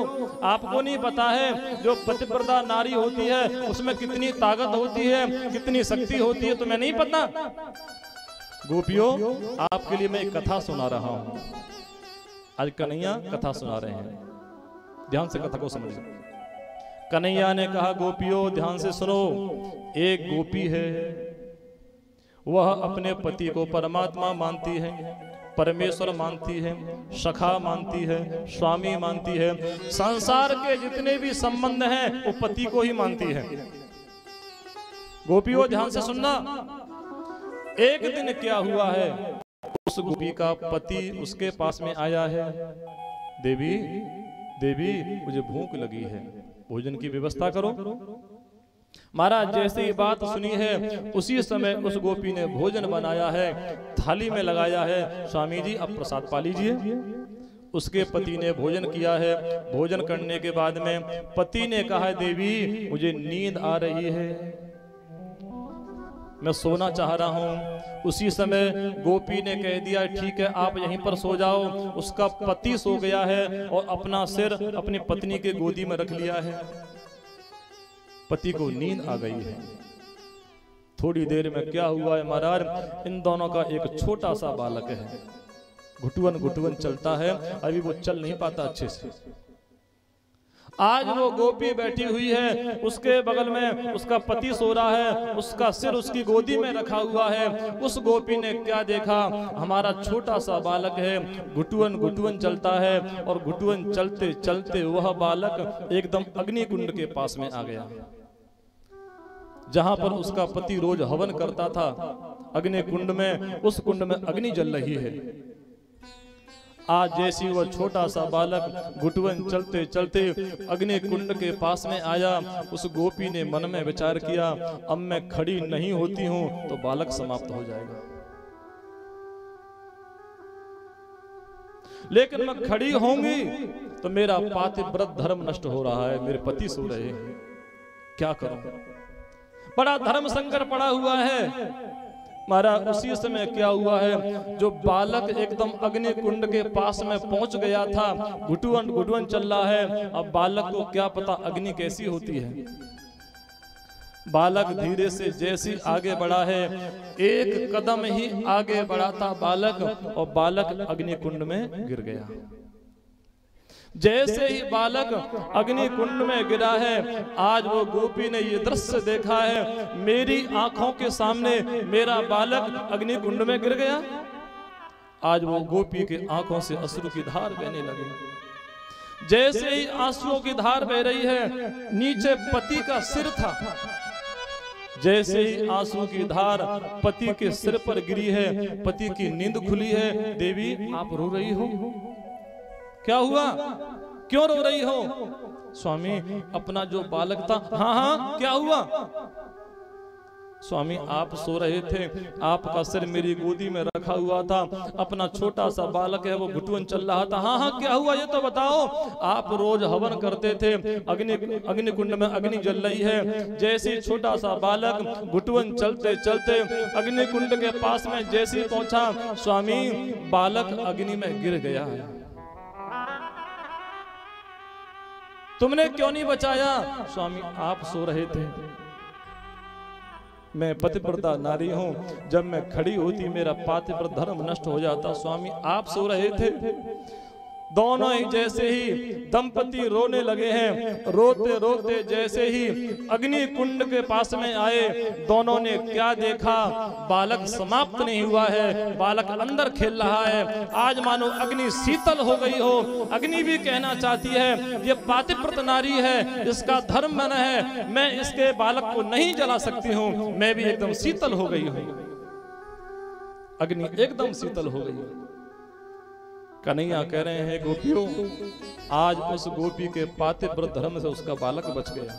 आपको नहीं पता है जो पतिव्रता नारी होती है उसमें कितनी ताकत होती है, कितनी शक्ति होती है, तुम्हें नहीं पता? गोपियों आपके लिए मैं एक कथा सुना रहा हूं। आज कन्हैया कथा सुना रहे हैं, ध्यान से कथा को समझिए। कन्हैया ने कहा गोपियों ध्यान से सुनो। एक गोपी है, वह अपने पति को परमात्मा मानती है, परमेश्वर मानती है, सखा मानती है, स्वामी मानती है, संसार के जितने भी संबंध हैं वो पति को ही मानती है। गोपियों ध्यान से सुनना। एक दिन क्या हुआ है, उस गोपी का पति उसके पास में आया है, देवी देवी मुझे भूख लगी है, भोजन की व्यवस्था करो। महाराज जैसे ही बात सुनी है उसी समय उस गोपी ने भोजन बनाया है, थाली में लगाया है, स्वामी जी अब प्रसाद पा लीजिए। उसके पति ने भोजन किया है। भोजन करने के बाद में पति ने कहा है देवी मुझे नींद आ रही है, मैं सोना चाह रहा हूं। उसी समय गोपी ने कह दिया ठीक है आप यहीं पर सो जाओ। उसका पति सो गया है और अपना सिर अपनी पत्नी के गोदी में रख लिया है। पति को नींद आ गई है। थोड़ी देर में क्या हुआ है महाराज, इन दोनों का एक छोटा सा बालक है, घुटुवन घुटुवन चलता है, अभी वो चल नहीं पाता अच्छे से। आज वो गोपी बैठी हुई है, उसके बगल में उसका पति सो रहा है, उसका सिर उसकी गोदी में रखा हुआ है। उस गोपी ने क्या देखा, हमारा छोटा सा बालक है, घुटुअन घुटुअन चलता है, और घुटुअन चलते चलते वह बालक एकदम अग्निकुंड के पास में आ गया, जहां पर उसका पति रोज हवन करता था। अग्निकुंड में, उस कुंड में अग्नि जल रही है। आज जैसी वह छोटा सा बालक घुटुअन चलते चलते अग्नि कुंड के पास में आया, उस गोपी ने मन में विचार किया, अब मैं खड़ी नहीं होती हूं तो बालक समाप्त हो जाएगा, लेकिन मैं खड़ी होंगी तो मेरा पातिव्रत धर्म नष्ट हो रहा है, मेरे पति सो रहे हैं, क्या करूं। बड़ा धर्म संकट पड़ा हुआ है। महाराज उसी समय क्या हुआ है, जो बालक एकदम अग्नि कुंड के पास में पहुंच गया था, घुटुअन घुटुअन चल रहा है। अब बालक को क्या पता अग्नि कैसी होती है। बालक धीरे से जैसे आगे बढ़ा है, एक कदम ही आगे बढ़ा था बालक, और बालक अग्नि कुंड में गिर गया। जैसे ही बालक अग्नि कुंड में गिरा है, आज वो गोपी ने ये दृश्य देखा है, मेरी आंखों के सामने मेरा बालक अग्नि कुंड में गिर गया। आज वो गोपी के आंखों से अश्रु की धार बहने लगी। जैसे ही आंसुओं की धार बह रही है, नीचे पति का सिर था। जैसे ही आंसू की धार पति के सिर पर गिरी है, पति की नींद खुली है। देवी आप रो रही हो, क्या हुआ, क्यों रो रही हो? स्वामी अपना जो बालक था। हाँ हाँ क्या हुआ? स्वामी आप सो रहे थे, आपका सिर मेरी गोदी में रखा हुआ था, अपना छोटा सा बालक है वो घुटुअन चल रहा था। हाँ हाँ क्या हुआ ये तो बताओ। आप रोज हवन करते थे, अग्नि कुंड में अग्नि जल रही है। जैसे छोटा सा बालक घुटुअन चलते चलते अग्नि कुंड के पास में जैसे पहुंचा, स्वामी बालक अग्नि में गिर गया है, तुमने क्यों नहीं बचाया? स्वामी आप सो रहे थे, मैं पतिव्रता नारी हूं, जब मैं खड़ी होती मेरा पातिव्रत धर्म नष्ट हो जाता। स्वामी आप सो रहे थे। दोनों ही जैसे ही दंपति रोने लगे हैं, रोते रोते जैसे ही अग्नि कुंड के पास में आए, दोनों ने क्या देखा, बालक समाप्त नहीं हुआ है, बालक अंदर खेल रहा है। आज मानो अग्नि शीतल हो गई हो। अग्नि भी कहना चाहती है ये पातिव्रत नारी है, इसका धर्म बना है, मैं इसके बालक को नहीं जला सकती हूँ, मैं भी एकदम शीतल हो गई हूँ। अग्नि एकदम शीतल हो गई। कन्हैया कह रहे हैं गोपियों, आज उस गोपी के पातिव्रत धर्म से उसका बालक बच गया।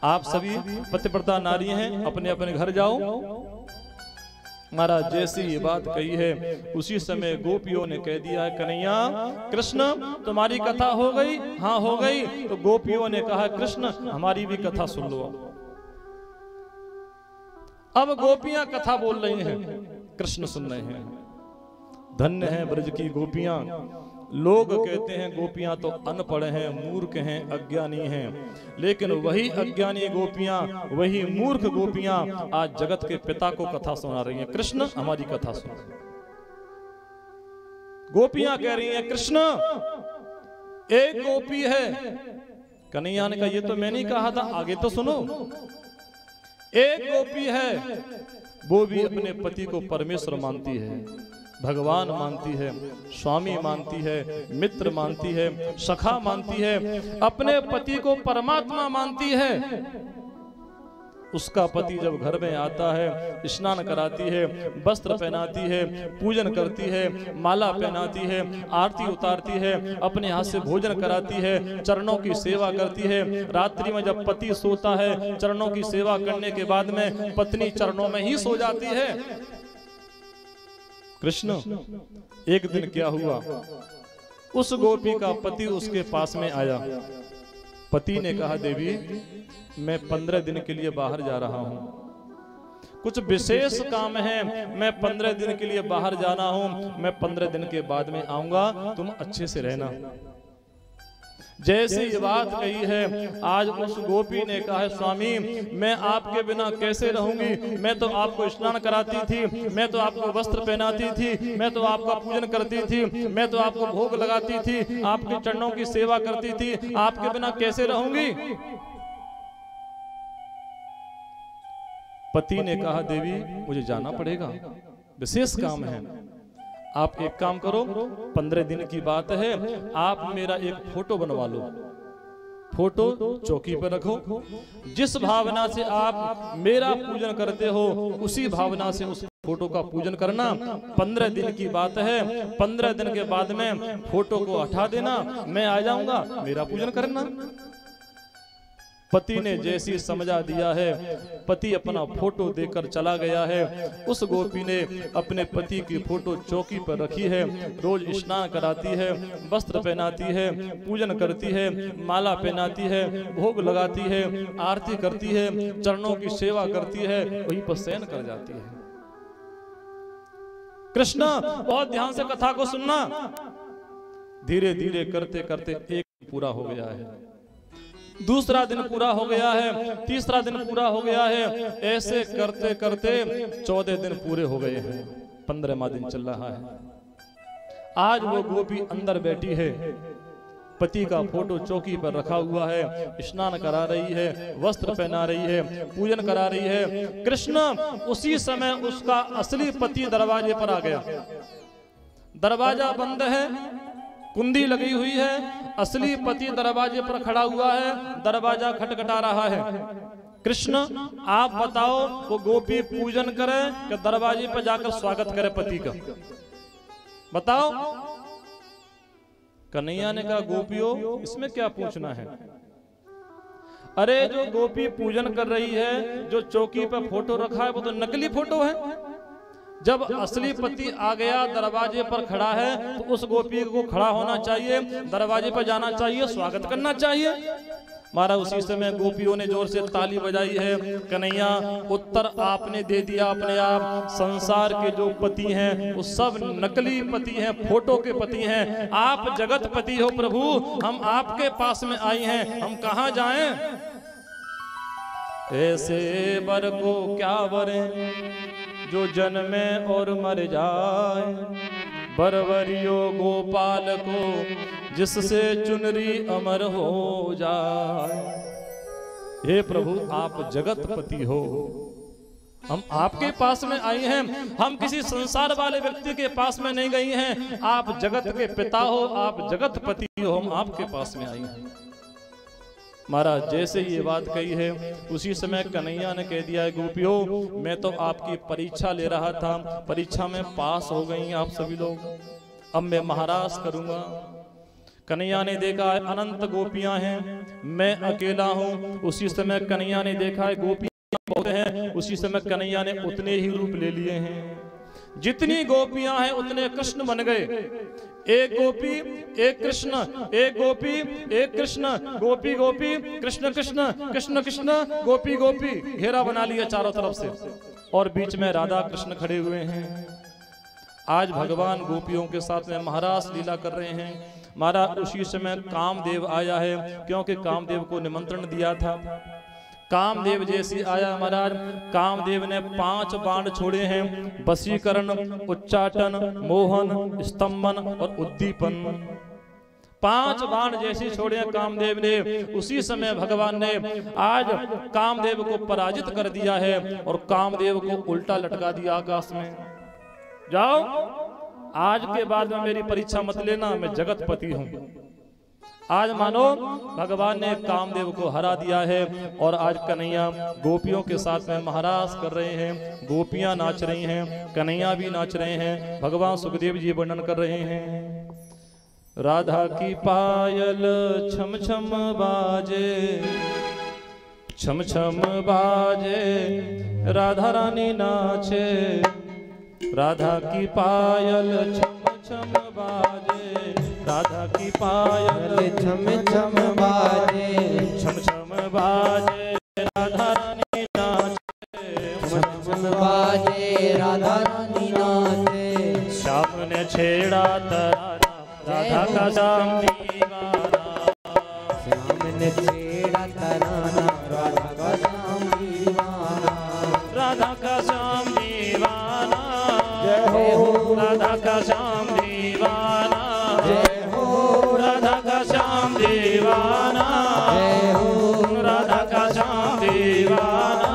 आप सभी पतिव्रता नारी हैं, अपने अपने घर जाओ। महाराज जैसी ये बात कही है, उसी समय गोपियों ने कह दिया है कन्हैया कृष्ण तुम्हारी कथा हो गई? हाँ हो गई। तो गोपियों ने कहा कृष्ण हमारी भी कथा सुन लो। अब गोपियां कथा बोल रही हैं, कृष्ण सुन रहे हैं। धन्य है ब्रज की गोपियां। लोग कहते हैं गोपियां तो अनपढ़ हैं, मूर्ख हैं, अज्ञानी हैं, लेकिन वही अज्ञानी गोपियां, वही मूर्ख गोपियां आज जगत के पिता को कथा सुना रही हैं। कृष्ण हमारी कथा सुन। गोपियां कह रही हैं कृष्ण एक गोपी है। कन्हैया ने कहा ये तो मैं नहीं कहा था, आगे तो सुनो। एक गोपी है, वो भी अपने पति को परमेश्वर मानती है, भगवान मानती है, स्वामी मानती है, मित्र मानती है, सखा मानती है, अपने पति को परमात्मा मानती है। उसका पति जब घर में आता है, स्नान कराती है, वस्त्र पहनाती है, पूजन करती है, माला पहनाती है, आरती उतारती है, अपने हाथ से भोजन कराती है, चरणों की सेवा करती है। रात्रि में जब पति सोता है, चरणों की सेवा करने के बाद में पत्नी चरणों में ही सो जाती है। कृष्ण एक दिन क्या हुआ, उस गोपी का पति उसके पास में आया। पति ने कहा देवी मैं 15 दिन के लिए बाहर जा रहा हूं, कुछ विशेष काम है, मैं 15 दिन के लिए बाहर जाना हूं, मैं 15 दिन के बाद में आऊंगा, तुम अच्छे से रहना। जैसी ये बात कही है, आज उस गोपी ने कहा है स्वामी मैं आपके बिना कैसे रहूंगी, मैं तो आपको स्नान कराती थी, मैं तो आपको वस्त्र पहनाती थी, मैं तो आपका पूजन करती थी, मैं तो आपको भोग लगाती थी, आपके चरणों की सेवा करती थी, आपके बिना कैसे रहूंगी। पति ने कहा देवी मुझे जाना पड़ेगा, विशेष काम है, आप एक काम करो, 15 दिन की बात है, आप मेरा एक फोटो बनवा लो, फोटो चौकी पर रखो, जिस भावना से आप मेरा पूजन करते हो उसी भावना से उस फोटो का पूजन करना। 15 दिन की बात है, 15 दिन के बाद में फोटो को हटा देना, मैं आ जाऊंगा, मेरा पूजन करना। पति ने जैसी समझा दिया है, पति अपना फोटो देकर चला गया है। उस गोपी ने अपने पति की फोटो चौकी पर रखी है, रोज स्नान कराती है, वस्त्र पहनाती है, पूजन करती है, माला पहनाती है, भोग लगाती है, आरती करती है, चरणों की सेवा करती है, वहीं पर शयन कर जाती है। कृष्ण बहुत ध्यान से कथा को सुनना। धीरे धीरे करते करते एक पूरा हो गया है, दूसरा दिन पूरा हो गया है, तीसरा दिन पूरा हो गया है, ऐसे करते करते 14 दिन पूरे हो गए हैं, 15वां दिन चल रहा है। आज वो गोपी अंदर बैठी है, पति का फोटो चौकी पर रखा हुआ है, स्नान करा रही है, वस्त्र पहना रही है, पूजन करा रही है। कृष्ण उसी समय उसका असली पति दरवाजे पर आ गया। दरवाजा बंद है, कुंडी लगी हुई है, असली पति दरवाजे पर खड़ा हुआ है, दरवाजा खटखटा रहा है। कृष्ण आप बताओ वो गोपी पूजन करे कि दरवाजे पर जाकर स्वागत करे पति का, बताओ। कन्हैया ने कहा गोपियों इसमें क्या पूछना है, अरे जो गोपी पूजन कर रही है, जो चौकी पर फोटो रखा है वो तो नकली फोटो है। जब असली पति आ गया, दरवाजे पर खड़ा है, तो उस गोपी को खड़ा होना चाहिए, दरवाजे पर जाना चाहिए, स्वागत करना चाहिए। महाराज उसी समय गोपियों ने जोर से ताली बजाई है। कन्हैया उत्तर आपने दे दिया अपने आप, संसार के जो पति हैं वो सब नकली पति हैं, फोटो के पति हैं, आप जगत पति हो प्रभु, हम आपके पास में आई हैं, हम कहाँ जाएं। ऐसे वर को क्या वरें जो जन्मे और मर जाए, बरवरियो गोपाल को जिससे चुनरी अमर हो जाए। हे प्रभु आप जगत पति हो, हम आपके पास में आई हैं, हम किसी संसार वाले व्यक्ति के पास में नहीं गई हैं, आप जगत के पिता हो, आप जगत पति हो, हम आपके पास में आई हैं। महाराज जैसे ये बात कही है, उसी समय कन्हैया ने कह दिया है गोपियों मैं तो आपकी परीक्षा ले रहा था, परीक्षा में पास हो गई आप सभी लोग, अब मैं महाराज करूंगा। कन्हैया ने देखा है अनंत गोपियां हैं, मैं अकेला हूं। उसी समय कन्हैया ने देखा है गोपियां बहुत हैं, उसी समय कन्हैया ने उतने ही रूप ले लिए हैं। जितनी गोपियां हैं उतने कृष्ण बन गए। एक गोपी एक कृष्ण, एक गोपी एक कृष्ण, गोपी गोपी कृष्ण कृष्ण, कृष्ण कृष्ण गोपी गोपी, घेरा बना लिया चारों तरफ से, और बीच में राधा कृष्ण खड़े हुए हैं। आज भगवान गोपियों के साथ में महारास लीला कर रहे हैं। महाराज उसी समय कामदेव आया है, क्योंकि कामदेव को निमंत्रण दिया था। कामदेव जैसी आया महाराज, कामदेव ने 5 बाण छोड़े हैं, वशीकरण, उच्चाटन, मोहन, स्तंभन और उद्दीपन। 5 बाण जैसे छोड़े हैं कामदेव ने। उसी समय भगवान ने आज कामदेव को पराजित कर दिया है और कामदेव को उल्टा लटका दिया आकाश में। जाओ आज के बाद में मेरी परीक्षा मत लेना, मैं जगतपति हूं। आज मानो भगवान ने कामदेव को हरा दिया है और आज कन्हैया गोपियों के साथ में महारास कर रहे हैं। गोपियां नाच रही हैं, कन्हैया भी नाच रहे हैं। भगवान सुखदेव जी वर्णन कर रहे हैं, राधा की पायल छम छम बाजे, छम छम बाजे, राधा रानी नाचे, राधा की पायल छम छम बाजे, राधा की पायल छम छम बाजे, छम छम बाजे, राधा रानी नाचे, छम छम बाजे, राधा रानी नाचे। श्याम ने छेड़ा तराना, राधा का श्याम दीवाना, छेड़ा तराना राधा का श्याम दीवाना, राधा का श्याम दीवाना, जय हो राधा का श्याम दीवाना, जय हो राधा का श्याम दीवाना, जय हो राधा का श्याम दीवाना।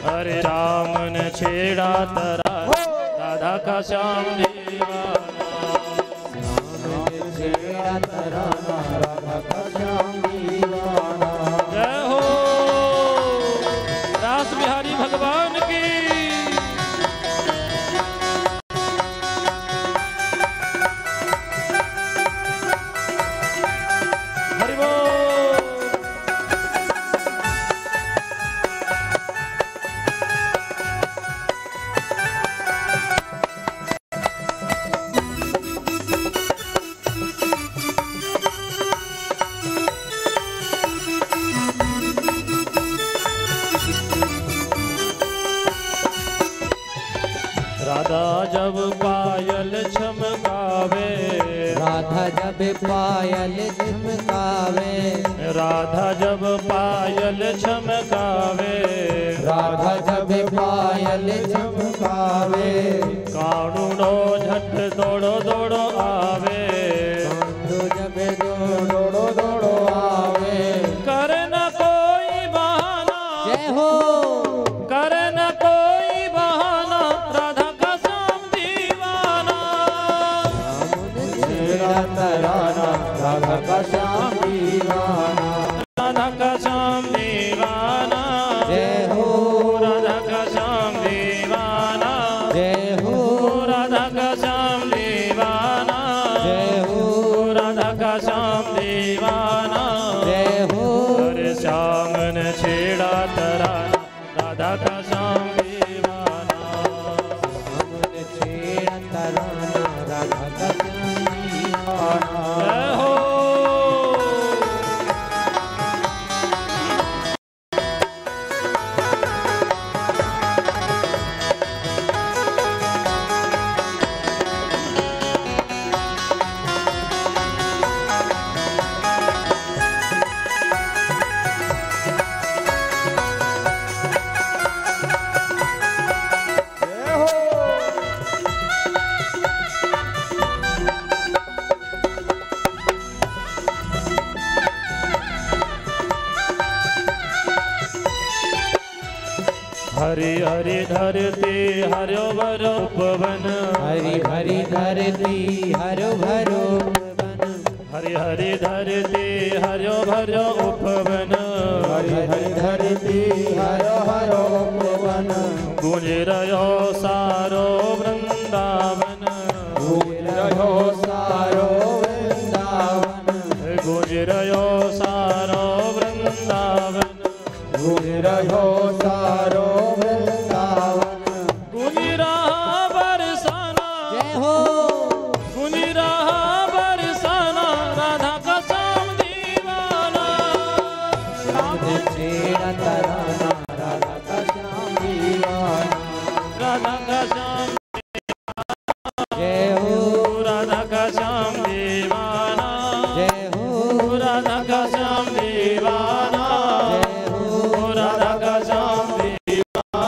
हरे राम ने छेड़ा तराना राधा का श्याम दीवाना, छेड़ा तराना राधा का श्याम दीवाना। जय हो रास बिहारी भगवान की। हरि बोल। राधा जब पायल चमकावे, राधा जब पायल चमकावे, राधा जब पायल चमकावे, राधा जब पायल चमकावे, कानूनो झट दौड़ो दौड़ो आवे, कांडो जब दौड़ो दौड़ो आवे, करे न कोई बहाना, जय हो करे न कोई बहाना, राधा का श्याम दीवाना, छेड़ा तराना राधा का श्याम दीवाना, राधा का श्याम दीवाना, जय हो राधा का श्याम दीवाना, जय हो राधा का श्याम दीवाना, जय हो राधा का श्याम दीवाना, जय हो हरे श्याम ने छेड़ा तराना राधा का श्याम दीवाना। हमने छेड़ा तराना राधा का श्याम दीवाना। जय हो हरि हरि धरती हरो भरो पवन, हरि हरि धरती हरो भरो वन, हरि हरि धरती हरो भरो उपवन, हरि हरि धरती हरो हरो वन, गूंज रहो सारो वृंदावन, गूंज रहो सारो वृंदावन, गूंज रहो सारो वृंदावन, गूंज रहो सारो वृंदावन। गूंज रहा बरसाना, जय हो गूंज रहा बरसाना, राधा का श्याम दीवाना, हमने छेड़ा तराना राधा का श्याम दीवाना। राधा का श्याम जय हो राधा का श्याम दीवाना, जय हो राधा का श्याम दीवाना, जय हो राधा का श्याम दीवाना,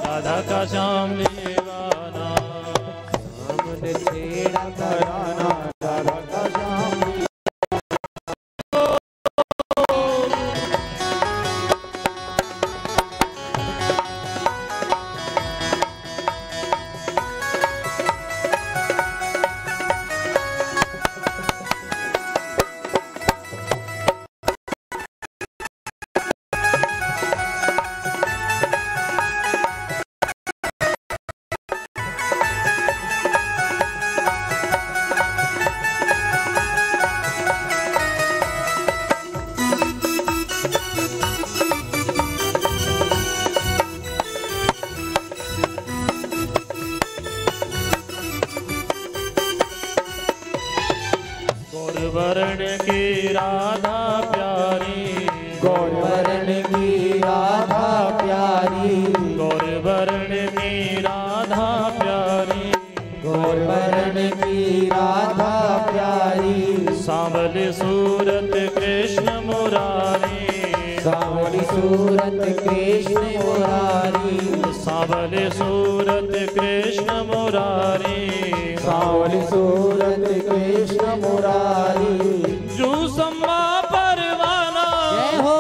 राधा का श्याम दीवाना। हमने छेड़ा तराना राधा का श्याम गौरवर्ण की राधा प्यारी, गौरवर्ण की राधा प्यारी, गौरवर्ण की राधा प्यारी, गौरवर्ण की राधा सावली सूरत कृष्ण मुरारी, सावली सूरत कृष्ण मुरारी, सावली सूरत कृष्ण मुरारी, सावली सूरत कृष्ण मुरारी। जू सम्मा परवाना, जय हो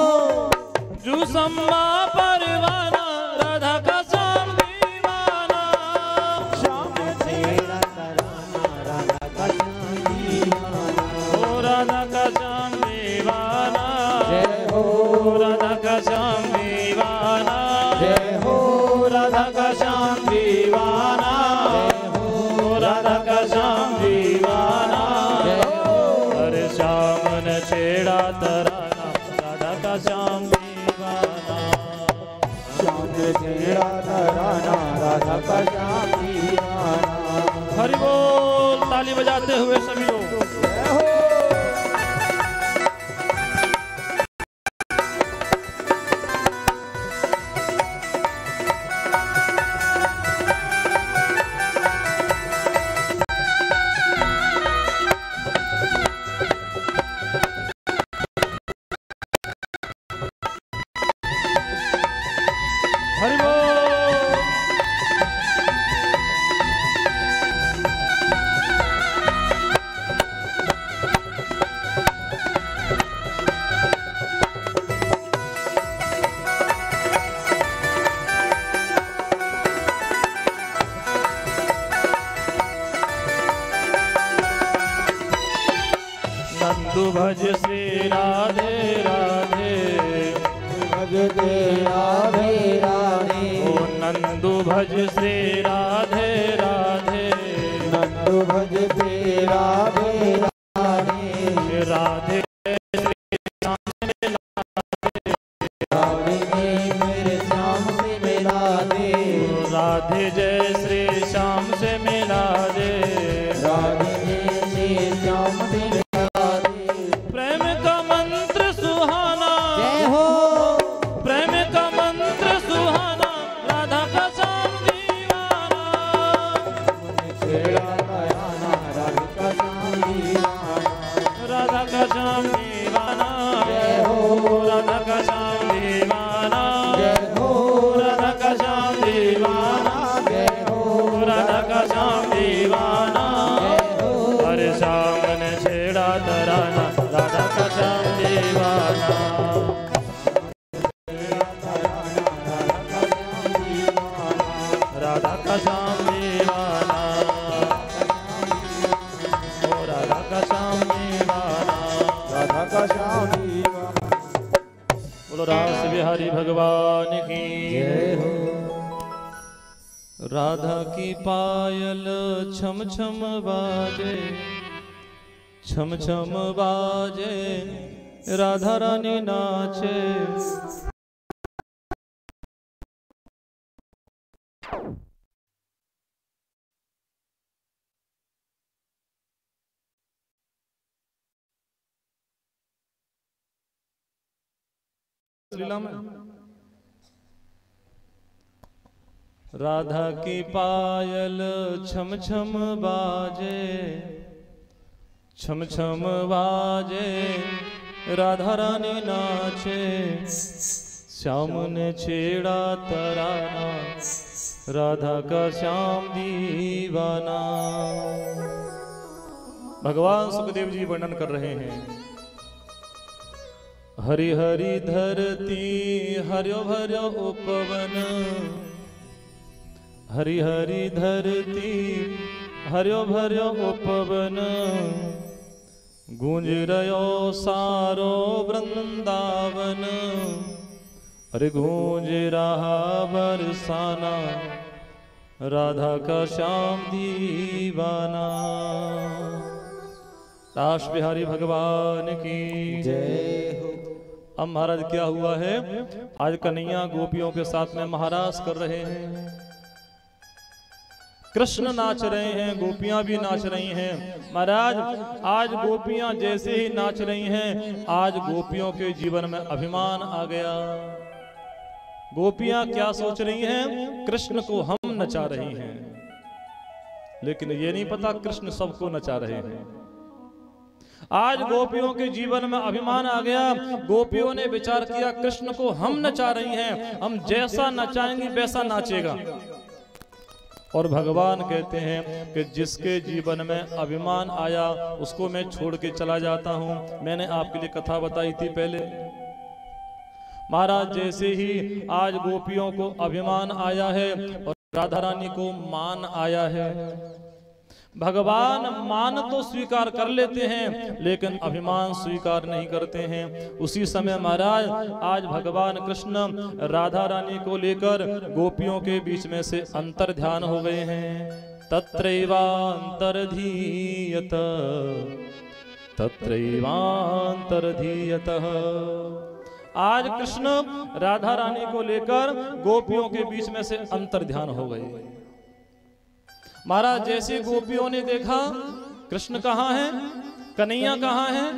जू सम्मा परवाना, राधा का श्याम दीवाना, श्याम तेरा तराना, राधा का श्याम दीवाना। ओ राधा का श्याम दीवाना, जय हो राधा का श्याम दीवाना, जय हो राधा का श्याम दीवाना, राधा का श्याम दीवाना, हरे श्याम ने छेड़ा तराना, राधा का श्याम दीवाना, श्याम तेरा तराना, राधा का श्याम दीवाना। हरि बोल। ताली बजाते हुए सभी लोग। जय हो हरि बोल। नंदू भज श्री राधे राधे, भजते राधे राधे, ओ नंदू भज श्री राधे राधे, नंदू भजते राधे राधे, राधे राधे मेरे श्याम से मिला दे, राधे जय श्री श्याम से मिला दे, राधे मेरे श्याम से मिला दे। प्रेम का मंत्र सुहाना, जय हो प्रेम का मंत्र सुहाना, राधा का श्याम दीवाना, छेड़ा तराना, राधा का श्याम दीवाना। राधा का श्याम दीवाना, जय हो राधा का श्याम दीवाना, जय हो राधा का श्याम दीवाना, जय हो राधा का श्याम दीवाना, हरे श्याम ने छेड़ा तराना, राधा का श्याम दीवाना, राधा का श्याम दीवाना, ओ राधा का श्याम दीवाना। राधा का श्याम दीवाना। बोलो रास बिहारी भगवान की जय हो राधा की पायल छम छम बाजे, छम छम बाजे, राधा रानी नाचे, लीला में राधा की पायल छम छम बाजे, छम छम बाजे, राधा रानी नाचे, श्याम ने छेड़ा तराना, राधा का श्याम दीवाना। भगवान सुखदेव जी वर्णन कर रहे हैं, हरि हरि धरती हर्यो भर्यो उपवन, हरि हरि धरती हर्यो भर्यो उपवन, गूंज रयो सारो वृंदावन, अरे गूंज रहा बरसाना, राधा का श्याम दीवाना। रास बिहारी भगवान की जय हो। अब महाराज क्या हुआ है, आज कन्हैया गोपियों के साथ में महाराज कर रहे हैं, कृष्ण नाच रहे हैं, गोपियां भी नाच रही हैं। महाराज आज गोपियां जैसे ही नाच रही हैं, आज गोपियों के जीवन में अभिमान आ गया। गोपियां क्या सोच रही हैं, कृष्ण को हम नचा रही हैं, लेकिन ये नहीं पता कृष्ण सबको नचा रहे हैं। आज गोपियों के जीवन में अभिमान आ गया। गोपियों ने विचार किया कृष्ण को हम नचा रही हैं, हम जैसा नचाएंगे वैसा नाचेगा। और भगवान कहते हैं कि जिसके जीवन में अभिमान आया उसको मैं छोड़ के चला जाता हूं। मैंने आपके लिए कथा बताई थी पहले। महाराज जैसे ही आज गोपियों को अभिमान आया है और राधा रानी को मान आया है। भगवान मान तो स्वीकार कर लेते हैं लेकिन अभिमान स्वीकार नहीं करते हैं। उसी समय महाराज आज भगवान कृष्ण राधा रानी को लेकर गोपियों के बीच में से अंतर ध्यान हो गए हैं। तत्रैवांतरधीयत तत्रैवांतरधीयत। आज कृष्ण राधा रानी को लेकर गोपियों के बीच में से अंतर ध्यान हो गए। महाराज जैसे गोपियों ने देखा कृष्ण कहाँ है, कन्हैया कहाँ है,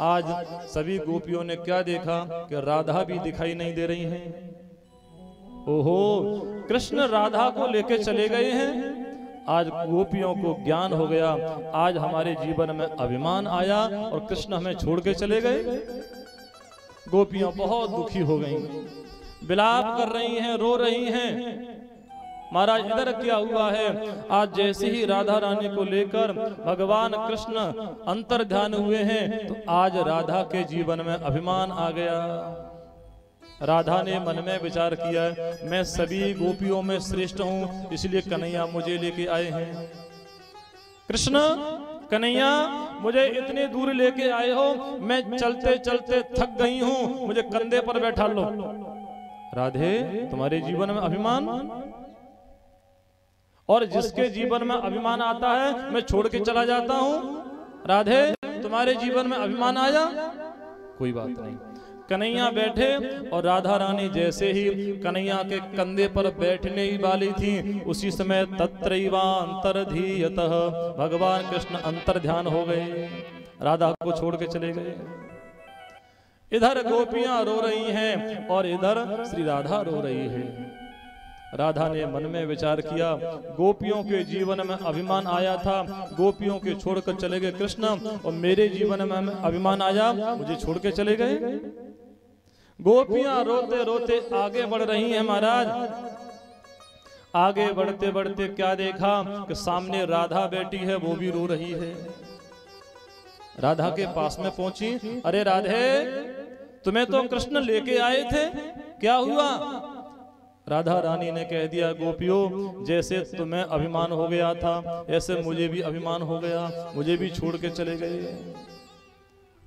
आज सभी गोपियों ने क्या देखा कि राधा भी दिखाई नहीं दे रही हैं। ओहो, कृष्ण राधा को लेके चले गए हैं। आज गोपियों को ज्ञान हो गया, आज हमारे जीवन में अभिमान आया और कृष्ण हमें छोड़ के चले गए। गोपियां बहुत दुखी हो गईं, विलाप कर रही हैं, रो रही हैं। महाराज इधर क्या हुआ है, आज जैसे ही राधा रानी को लेकर भगवान कृष्ण अंतर ध्यान हुए हैं तो आज राधा के जीवन में अभिमान आ गया। राधा ने मन में विचार किया मैं सभी गोपियों में श्रेष्ठ हूं, इसलिए कन्हैया मुझे लेके आए हैं। कृष्ण कन्हैया मुझे इतने दूर लेके आए हो, मैं चलते चलते थक गई हूं, मुझे कंधे पर बैठा लो। राधे तुम्हारे जीवन में अभिमान, और जिसके जीवन में अभिमान आता है मैं छोड़ के चला जाता हूं। राधे तुम्हारे जीवन में अभिमान आया, कोई बात नहीं। कन्हैया बैठे और राधा रानी जैसे ही कन्हैया के कंधे पर बैठने ही वाली थी उसी समय तत्रैवांतरधीयतः भगवान कृष्ण अंतर ध्यान हो गए, राधा को छोड़ के चले गए। इधर गोपियां रो रही हैं और इधर श्री राधा रो रही है। राधा ने मन में विचार किया गोपियों के जीवन में अभिमान आया था, गोपियों के छोड़कर चले गए कृष्ण, और मेरे जीवन में अभिमान आया, मुझे छोड़ के चले गए। गोपियां रोते रोते आगे बढ़ रही हैं। महाराज आगे बढ़ते बढ़ते क्या देखा कि सामने राधा बैठी है, वो भी रो रही है। राधा के पास में पहुंची, अरे राधे तुम्हें तो कृष्ण लेके आए थे, क्या हुआ? राधा रानी ने कह दिया गोपियों जैसे तुम्हें अभिमान हो गया था ऐसे मुझे भी अभिमान हो गया, मुझे भी छोड़ के चले गए।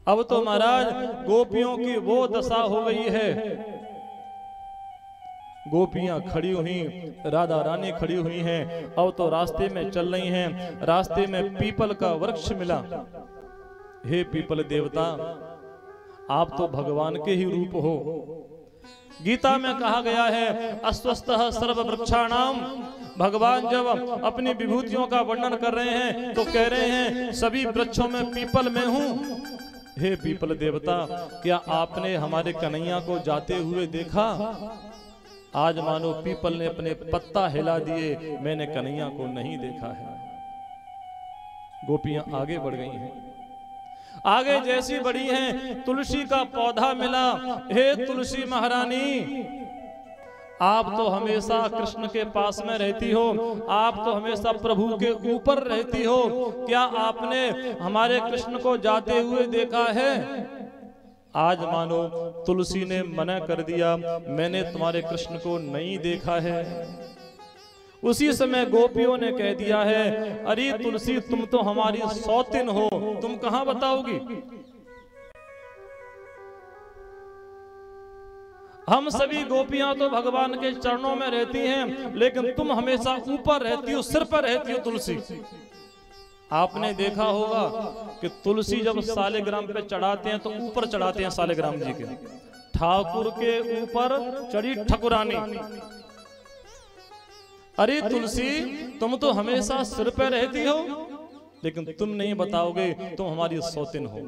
अब तो महाराज गोपियों की वो दशा हो गई है। गोपियां खड़ी हुई, राधा रानी खड़ी हुई हैं, अब तो रास्ते में चल रही हैं। रास्ते में पीपल का वृक्ष मिला। हे पीपल देवता आप तो भगवान के ही रूप हो। गीता में कहा गया है अस्वस्थः सर्व वृक्षाणाम। भगवान जब अपनी विभूतियों का वर्णन कर रहे हैं तो कह रहे हैं सभी वृक्षों में पीपल में हूं। हे पीपल देवता क्या आपने हमारे कन्हैया को जाते हुए देखा? आज मानो पीपल ने अपने पत्ता हिला दिए, मैंने कन्हैया को नहीं देखा है। गोपियां आगे बढ़ गई हैं। आगे जैसी बढ़ी हैं तुलसी का पौधा मिला। हे तुलसी महारानी आप तो हमेशा कृष्ण के पास में रहती हो, आप तो हमेशा प्रभु के ऊपर रहती हो, क्या आपने हमारे कृष्ण को जाते हुए देखा है? आज मानो तुलसी ने मना कर दिया, मैंने तुम्हारे कृष्ण को नहीं देखा है। उसी समय गोपियों ने कह दिया है अरे तुलसी तुम तो हमारी सौतिन हो, तुम कहां बताओगी? हम सभी गोपियां तो भगवान के चरणों में रहती हैं, लेकिन तुम हमेशा ऊपर रहती हो, सिर पर रहती हो तुलसी। आपने देखा होगा कि तुलसी जब सालिग्राम पे चढ़ाते हैं तो ऊपर चढ़ाते हैं सालिग्राम जी के। ठाकुर के ऊपर चढ़ी ठकुरानी। अरे तुलसी तुम तो हमेशा सिर पे रहती हो, लेकिन तुम नहीं बताओगे तुम हमारी सौतिन हो।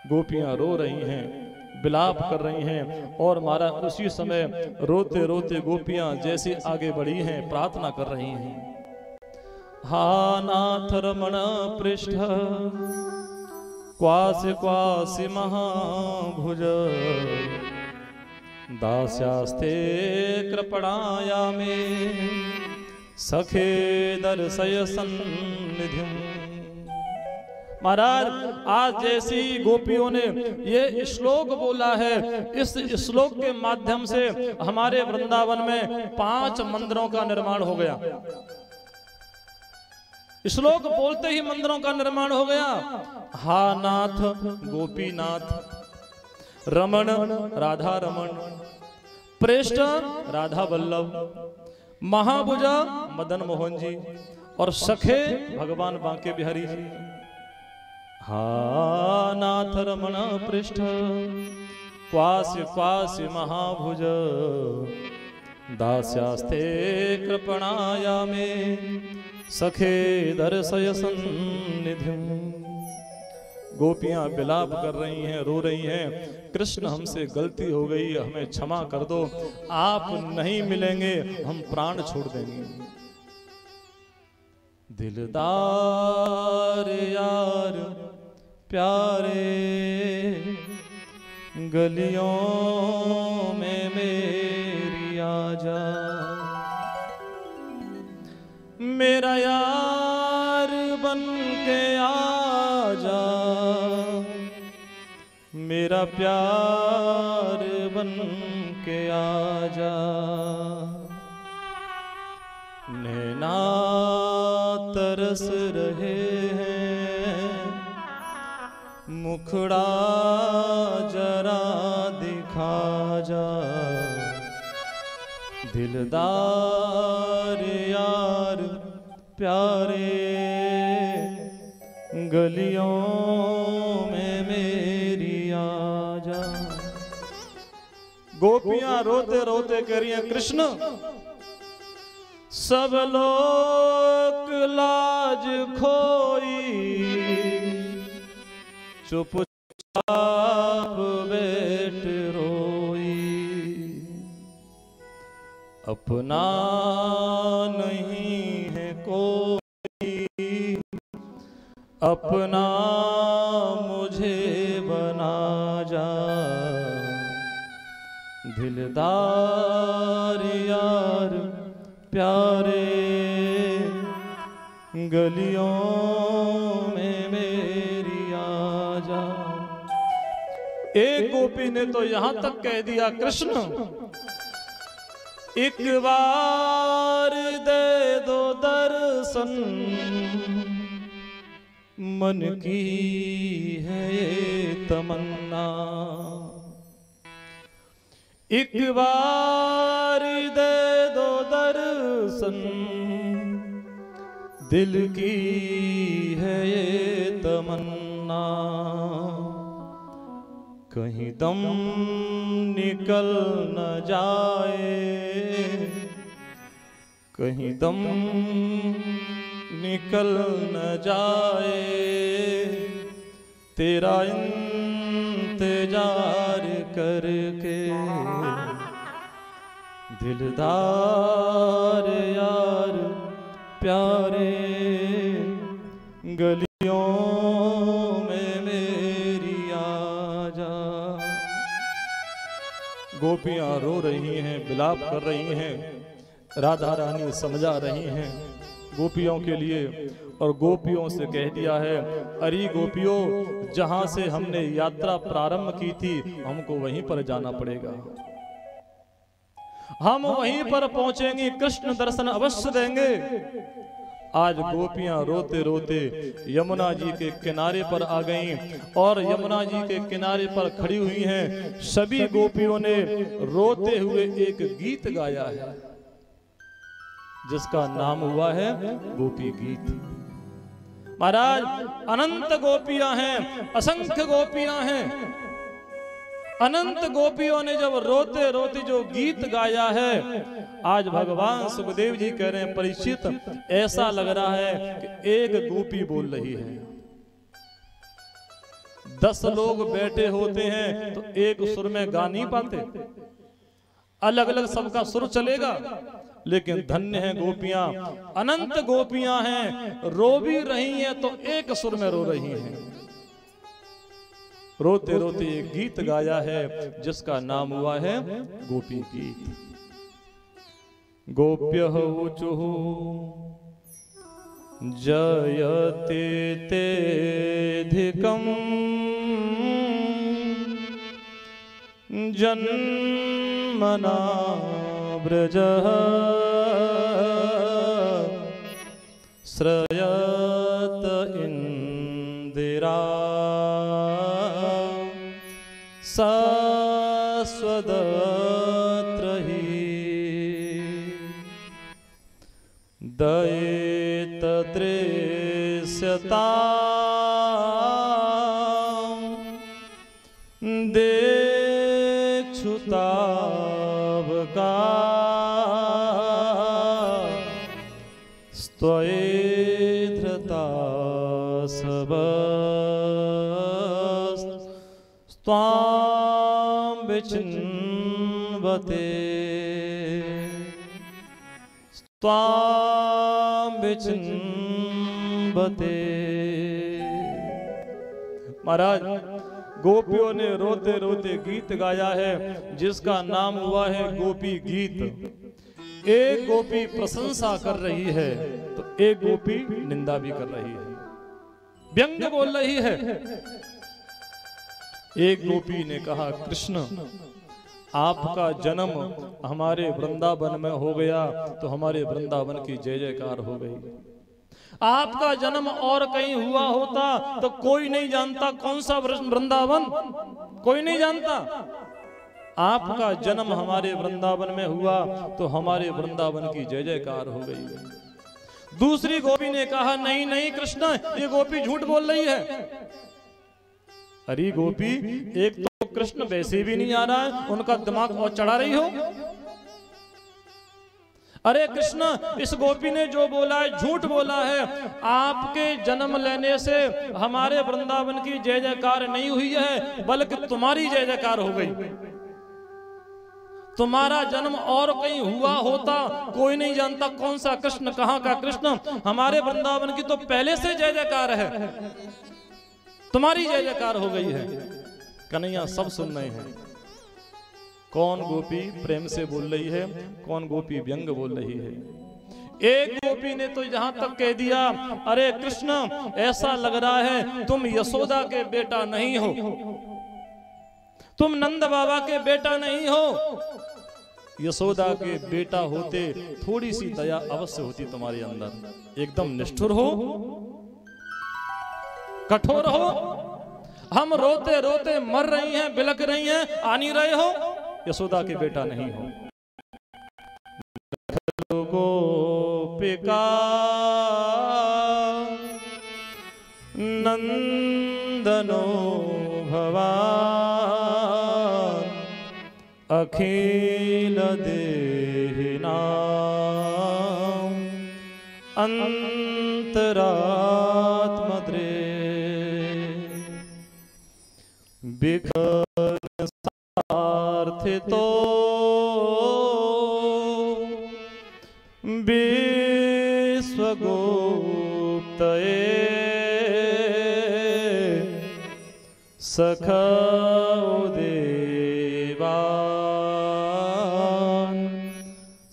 गोपियां रो रही हैं, विलाप कर रही हैं, और महाराज उसी समय रोते रोते गोपियां जैसे आगे बढ़ी हैं प्रार्थना कर रही हैं। हा नाथ रमण पृष्ठ क्वासि क्वासि महाभुज दास्यास्ते कृपणाया मे सखे दर्शय सन्निधिं। महाराज आज जैसी गोपियों ने ये श्लोक बोला है, इस श्लोक के माध्यम से हमारे वृंदावन में 5 मंदिरों का निर्माण हो गया। श्लोक बोलते ही मंदिरों का निर्माण हो गया। हा नाथ गोपीनाथ, रमण राधा रमण, प्रेष्ठ राधा वल्लभ, महाभुजा मदन मोहन जी और सखे भगवान बांके बिहारी जी। हा नाथ रमण पृष्ठ क्वासि क्वासि महाभुज दास्यास्ते कृपणाया मे सखे दर्शय सन्निधिं। गोपियां विलाप कर रही हैं, रो रही हैं, कृष्ण हमसे गलती हो गई, हमें क्षमा कर दो, आप नहीं मिलेंगे हम प्राण छोड़ देंगे। दिलदार यार प्यारे गलियों में मेरी आजा, मेरा यार बन के आजा, मेरा प्यार बन के आजा। नैना तरस रहे हैं, मुखड़ा जरा दिखा जा, दिलदार यार प्यारे गलियों में मेरी आजा। गोपियां रोते रोते कह रही हैं, कृष्ण सब लोग लाज खोई, चुपचाप बैठ रोई, अपना नहीं है कोई, अपना मुझे बना जा, दिलदार यार प्यारे गलियों में मेरी आजा। एक गोपी ने तो यहां तक कह दिया, कृष्ण एक बार दे दो दर्शन, मन की है ये तमन्ना, एक बार दे दो दर्शन, दिल की है ये तमन्ना, कहीं दम निकल न जाए, कहीं दम निकल न जाए, तेरा इंतजार करके, दिलदार यार प्यारे गलियों में मेरी आजा। गोपियां रो रही हैं, विलाप कर रही हैं, राधा रानी समझा रही हैं गोपियों के लिए, और गोपियों से कह दिया है, अरे गोपियों, जहां से हमने यात्रा प्रारंभ की थी हमको वहीं पर जाना पड़ेगा, हम वहीं पर पहुंचेंगे, कृष्ण दर्शन अवश्य देंगे। आज गोपियां रोते रोते यमुना जी के किनारे पर आ गईं और यमुना जी के किनारे पर खड़ी हुई हैं। सभी गोपियों ने रोते हुए एक गीत गाया है जिसका नाम हुआ है गोपी गीत। महाराज अनंत गोपियां हैं, असंख्य गोपियां हैं, अनंत गोपियों ने जब रोते रोते जो गीत गाया है, आज भगवान सुखदेव जी कह रहे हैं, परीक्षित ऐसा लग रहा है कि एक गोपी बोल रही है। 10 लोग बैठे होते हैं तो एक सुर में गा नहीं पाते, अलग अलग सबका सुर चलेगा, लेकिन धन्य है गोपियां, अनंत गोपियां हैं, रो भी रही हैं तो एक सुर में रो रही हैं। रोते रोते एक गीत गाया है जिसका नाम हुआ है गोपी गीत। गोप्यः ऊचुः जयते तेधिकम् जन्मना व्रजः श्रयत इंदिरा सस्वदत्र हि दयेत दृश्यता देक्षुतावका स्त्वयेधृता स्वां विचिन्वते स्वां विचिन्वते। महाराज गोपियों ने रोते रोते गीत गाया है जिसका नाम हुआ है गोपी गीत। एक गोपी प्रशंसा कर रही है तो एक गोपी निंदा भी कर रही है, व्यंग बोल रही है। एक गोपी ने कहा, कृष्ण आपका जन्म हमारे वृंदावन में हो गया तो हमारे वृंदावन की जय जयकार हो गई। आपका जन्म और कहीं हुआ होता तो कोई नहीं जानता कौन सा वृंदावन, कोई नहीं जानता। आपका जन्म हमारे वृंदावन में हुआ तो हमारे वृंदावन की जय जयकार हो गई। दूसरी गोपी ने कहा, नहीं नहीं कृष्ण, ये गोपी झूठ बोल रही है। अरे गोपी, एक तो कृष्ण वैसे भी नहीं आ रहा है, उनका दिमाग और चढ़ा रही हो। अरे कृष्ण, इस गोपी ने जो बोला है झूठ बोला है। आपके जन्म लेने से हमारे वृंदावन की जय जयकार नहीं हुई है, बल्कि तुम्हारी जय जयकार हो गई। तुम्हारा जन्म और कहीं हुआ होता, कोई नहीं जानता कौन सा कृष्ण, कहां का कृष्ण। हमारे वृंदावन की तो पहले से जय जयकार है, तुम्हारी जय जयकार हो गई है। कन्हैया सब सुन रहे हैं, कौन गोपी प्रेम से बोल रही है, कौन गोपी व्यंग बोल रही है। एक गोपी ने तो यहां तक कह दिया, अरे कृष्ण, ऐसा लग रहा है तुम यशोदा के बेटा नहीं हो, तुम नंद बाबा के बेटा नहीं हो। यशोदा के बेटा होते थोड़ी सी दया अवश्य होती तुम्हारे अंदर। एकदम निष्ठुर हो, कठोर हो। हम रोते रोते मर रही हैं, बिलक रही हैं, आ नहीं रहे हो, यशोदा के बेटा नहीं हो। गोपिका नंदनो भवान अखिल देहिनां अंतरात्मद्रे विघ्न सार्थितो विश्वगुप्तये सखा देवान्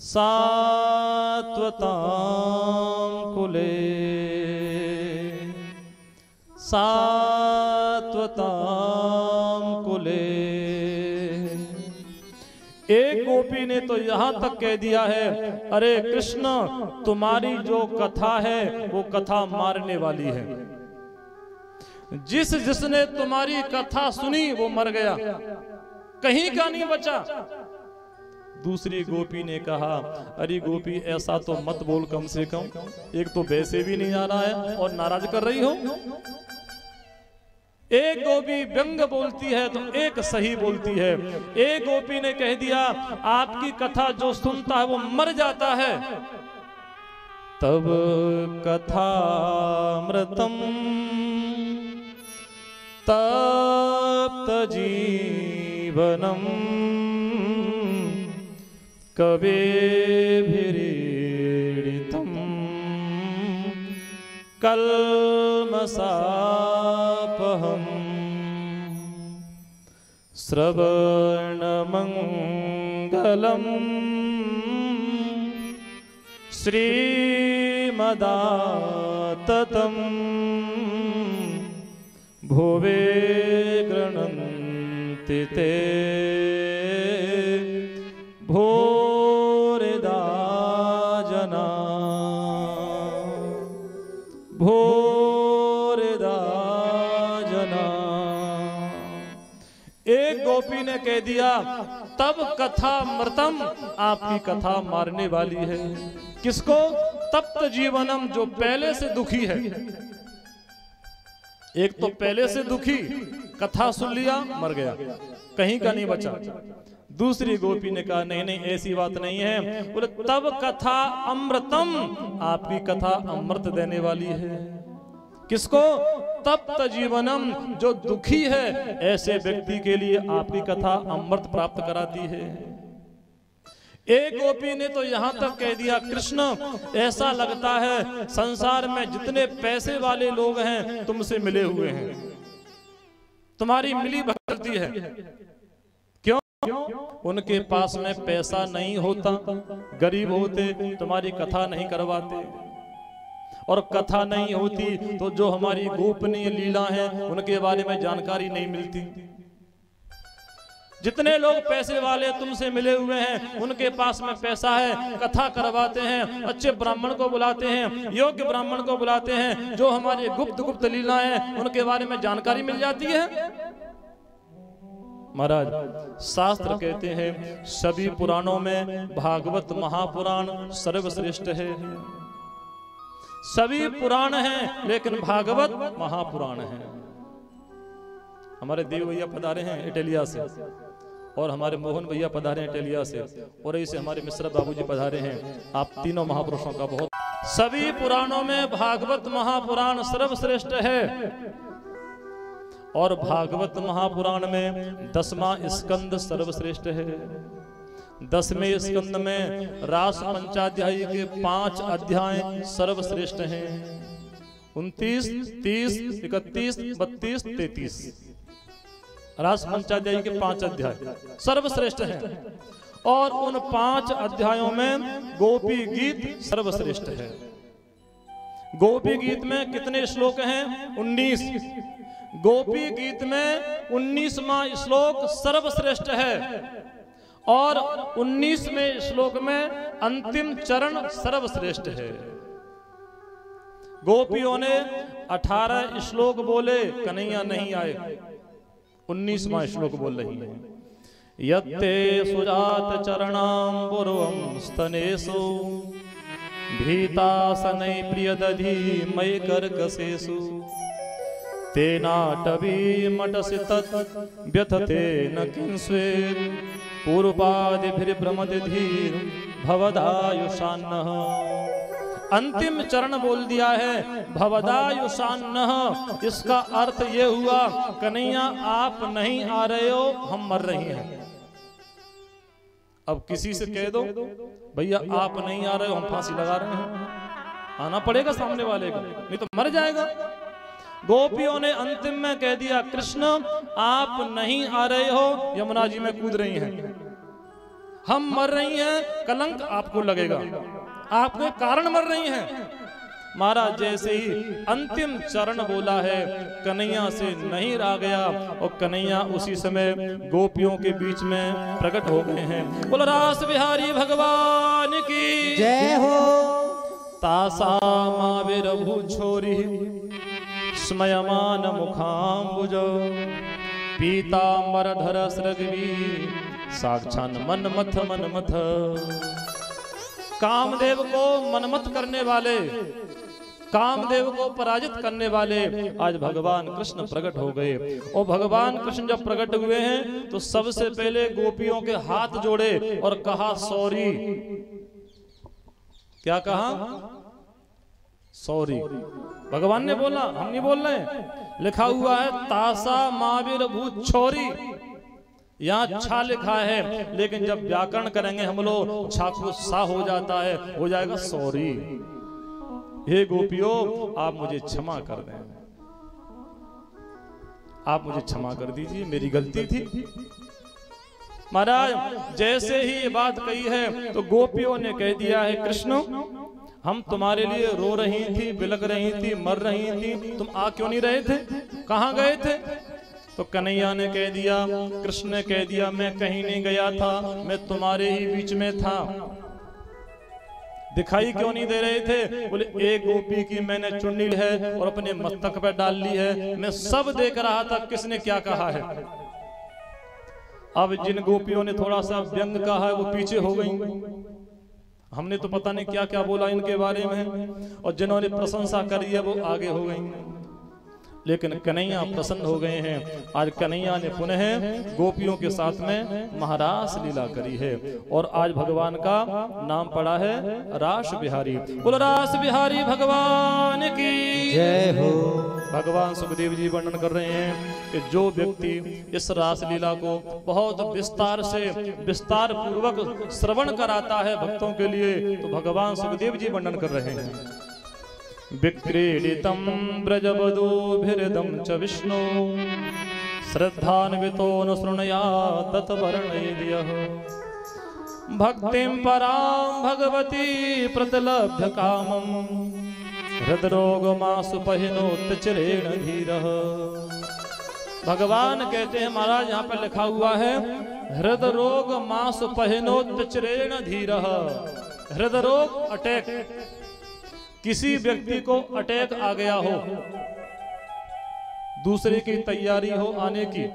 सात्वतां कुले सात्वतां कुले। एक गोपी ने तो यहां तक कह दिया है, अरे कृष्ण, तुम्हारी जो कथा है वो कथा मारने वाली है। जिसने तुम्हारी कथा सुनी वो मर गया, कहीं का नहीं बचा। दूसरी गोपी ने कहा, अरे गोपी, ऐसा तो मत बोल, कम से कम एक तो वैसे भी नहीं आ रहा है और नाराज कर रही हो। एक गोपी व्यंग बोलती है तो एक सही बोलती है। एक गोपी ने कह दिया, आपकी कथा जो सुनता है वो मर जाता है। तब कथामृतम तप्त जीवनम कवेभिरीडितं कल्मषापहम् श्रवणमङ्गलम् श्रीमदाततं भुवे गृह्णन्ति ते भूरिदा जना भूरिदा जना। एक गोपी ने कह दिया तब कथा मृतम, आपकी कथा मारने वाली है। किसको? तप्त जीवनम, जो पहले से दुखी है। एक तो पहले से दुखी, कथा सुन लिया मर गया, कहीं का नहीं बचा। दूसरी गोपी ने कहा नहीं नहीं ऐसी बात नहीं है। बोले तब कथा अमृतम, आपकी कथा अमृत देने वाली है। किसको? तप्त जीवनम, जो दुखी है ऐसे व्यक्ति के लिए आपकी कथा अमृत प्राप्त कराती है। एक गोपी ने तो यहां तक कह दिया कृष्ण ऐसा लगता है संसार में जितने पैसे वाले लोग हैं तुमसे मिले हुए हैं, तुम्हारी मिली भगती है। क्यों? उनके पास में पैसा नहीं होता, गरीब होते तुम्हारी कथा नहीं करवाते, और कथा नहीं होती तो जो हमारी गोपनीय लीला है उनके बारे में जानकारी नहीं मिलती। जितने लोग पैसे वाले तुमसे मिले हुए हैं उनके पास में पैसा है, कथा करवाते हैं, अच्छे ब्राह्मण को बुलाते हैं, योग्य ब्राह्मण को बुलाते हैं, जो हमारी गुप्त लीलाएं उनके बारे में जानकारी मिल जाती है। महाराज शास्त्र कहते हैं सभी पुराणों में भागवत महापुराण सर्वश्रेष्ठ है। सभी पुराण हैं लेकिन भागवत महापुराण है। हमारे देव भैया पधारे हैं इटालिया से, और हमारे मोहन भैया पधारे हैं इटालिया से, और ऐसे हमारे मिश्रा बाबूजी पधारे हैं। आप तीनों महापुरुषों का बहुत। सभी पुराणों में भागवत महापुराण सर्वश्रेष्ठ है, और भागवत महापुराण में 10वां स्कंद सर्वश्रेष्ठ है। 10वें स्कंद में रास पंचाध्यायी के 5 अध्याय सर्वश्रेष्ठ हैं। 29, 30, 31, 32, 33 रास पंचाध्यायी के 5 अध्याय सर्वश्रेष्ठ हैं। और उन 5 अध्यायों में गोपी गीत सर्वश्रेष्ठ है। गोपी गीत में कितने श्लोक हैं? 19। गोपी गीत में 19वां श्लोक सर्वश्रेष्ठ है, और 19वें श्लोक में अंतिम चरण सर्वश्रेष्ठ है। गोपियों ने 18 श्लोक बोले, कन्हैया नहीं आए, 19वां श्लोक बोल रही है। यत्ते सुजात चरणाम्बुरवं स्तनेषु भीतासनै प्रियदधि मयि कर्कशेषु तेनाटवी मटसि तत् व्यथते न किंस्वेत् पूर्वादिभिर्भ्रमति धीर भवदायुषान्नः। अंतिम चरण बोल दिया है भवदायुषान्नः। इसका अर्थ ये हुआ कन्हैया आप नहीं आ रहे हो, हम मर रहे हैं। अब किसी से कह दो भैया आप नहीं आ रहे हो, हम फांसी लगा रहे हैं, आना पड़ेगा सामने वाले को, नहीं तो मर जाएगा। गोपियों ने अंतिम में कह दिया कृष्ण आप नहीं आ रहे हो, यमुना जी में कूद रही हैं, हम मर रही हैं, कलंक आपको लगेगा, आपके कारण मर रही हैं। महाराज जैसे ही अंतिम चरण बोला है कन्हैया से नहीं रहा गया, और कन्हैया उसी समय गोपियों के बीच में प्रकट हो गए हैं। बोलो रास बिहारी भगवान की जय हो। तासा माविरभु छोरी स्मयमान मुखाम्बुज पीताम्बरधर सृग्वी साक्षान मनमथ मनमथ। कामदेव को मनमथ करने वाले, कामदेव को पराजित करने वाले आज भगवान कृष्ण प्रकट हो गए। और भगवान कृष्ण जब प्रकट हुए हैं तो सबसे पहले गोपियों के हाथ जोड़े और कहा सॉरी। क्या कहा? सॉरी। भगवान ने बोला, हम नहीं बोल रहे हैं। लिखा हुआ है तासा माविर भूत छोरी, यहाँ अच्छा लिखा है, लेकिन जब व्याकरण करेंगे हम लोग छा को सा हो जाता है, हो जाएगा सॉरी। हे गोपियों, आप मुझे क्षमा कर दें, आप मुझे क्षमा कर दीजिए, मेरी गलती थी। महाराज जैसे ही ये बात कही है तो गोपियों ने कह दिया है, कृष्ण हम तुम्हारे लिए रो रही थी, बिलक रही थी, मर रही थी, तुम आ क्यों नहीं रहे थे, कहाँ गए थे? तो कन्हैया ने कह दिया, कृष्ण ने कह दिया, मैं कहीं नहीं गया था, मैं तुम्हारे ही बीच में था। दिखाई क्यों नहीं दे रहे थे? बोले एक गोपी की मैंने चुन्नी है और अपने मस्तक पर डाल ली है, मैं सब देख रहा था किसने क्या कहा है। अब जिन गोपियों ने थोड़ा सा व्यंग कहा है वो पीछे हो गई, हमने तो पता नहीं क्या क्या बोला इनके बारे में, और जिन्होंने प्रशंसा करी है वो आगे हो गई। लेकिन कन्हैया प्रसन्न हो गए हैं। आज कन्हैया ने पुनः गोपियों के साथ में महारास लीला करी है, और आज भगवान का नाम पड़ा है रास बिहारी। बोलो रास बिहारी भगवान की जय हो। भगवान सुखदेव जी वर्णन कर रहे हैं कि जो व्यक्ति इस रास लीला को बहुत विस्तार से विस्तार पूर्वक श्रवण कराता है भक्तों के लिए, तो भगवान सुखदेव जी वर्णन कर रहे हैं, विक्रीडितं ब्रजवधूभिर्दं च विष्णु श्रद्धान्वितो न शृणुयात् तत्वर्णयेद्यः भक्तिं परां भगवती प्रतिलभ्य कामं हृदरोगमासुपहिनोत चिरेण धीरः। भगवान कहते हैं महाराज, यहाँ पर लिखा हुआ है हृदरोग मासुपहिनोत चिरेण धीरः। हृदरोग अटैक, किसी व्यक्ति को अटैक आ गया हो, दूसरे की तैयारी हो आने की,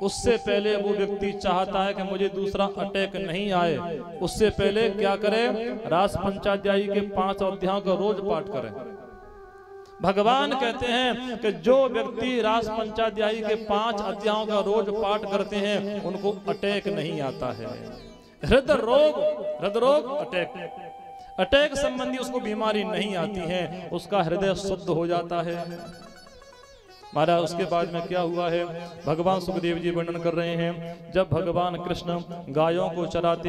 उससे पहले वो व्यक्ति चाहता है कि मुझे दूसरा अटैक नहीं आए, उससे पहले क्या करे? रास पंचाध्यायी के 5 अध्यायों का रोज पाठ करें। भगवान कहते हैं कि जो व्यक्ति रास पंचाध्यायी के 5 अध्यायों का रोज पाठ करते हैं उनको अटैक नहीं आता है। हृदरोग अटैक संबंधी उसको बीमारी नहीं आती है, उसका हृदय शुद्ध हो जाता है। महाराज उसके बाद में क्या हुआ है भगवान सुखदेव जी वर्णन कर रहे हैं, जब भगवान कृष्ण गायों को चराते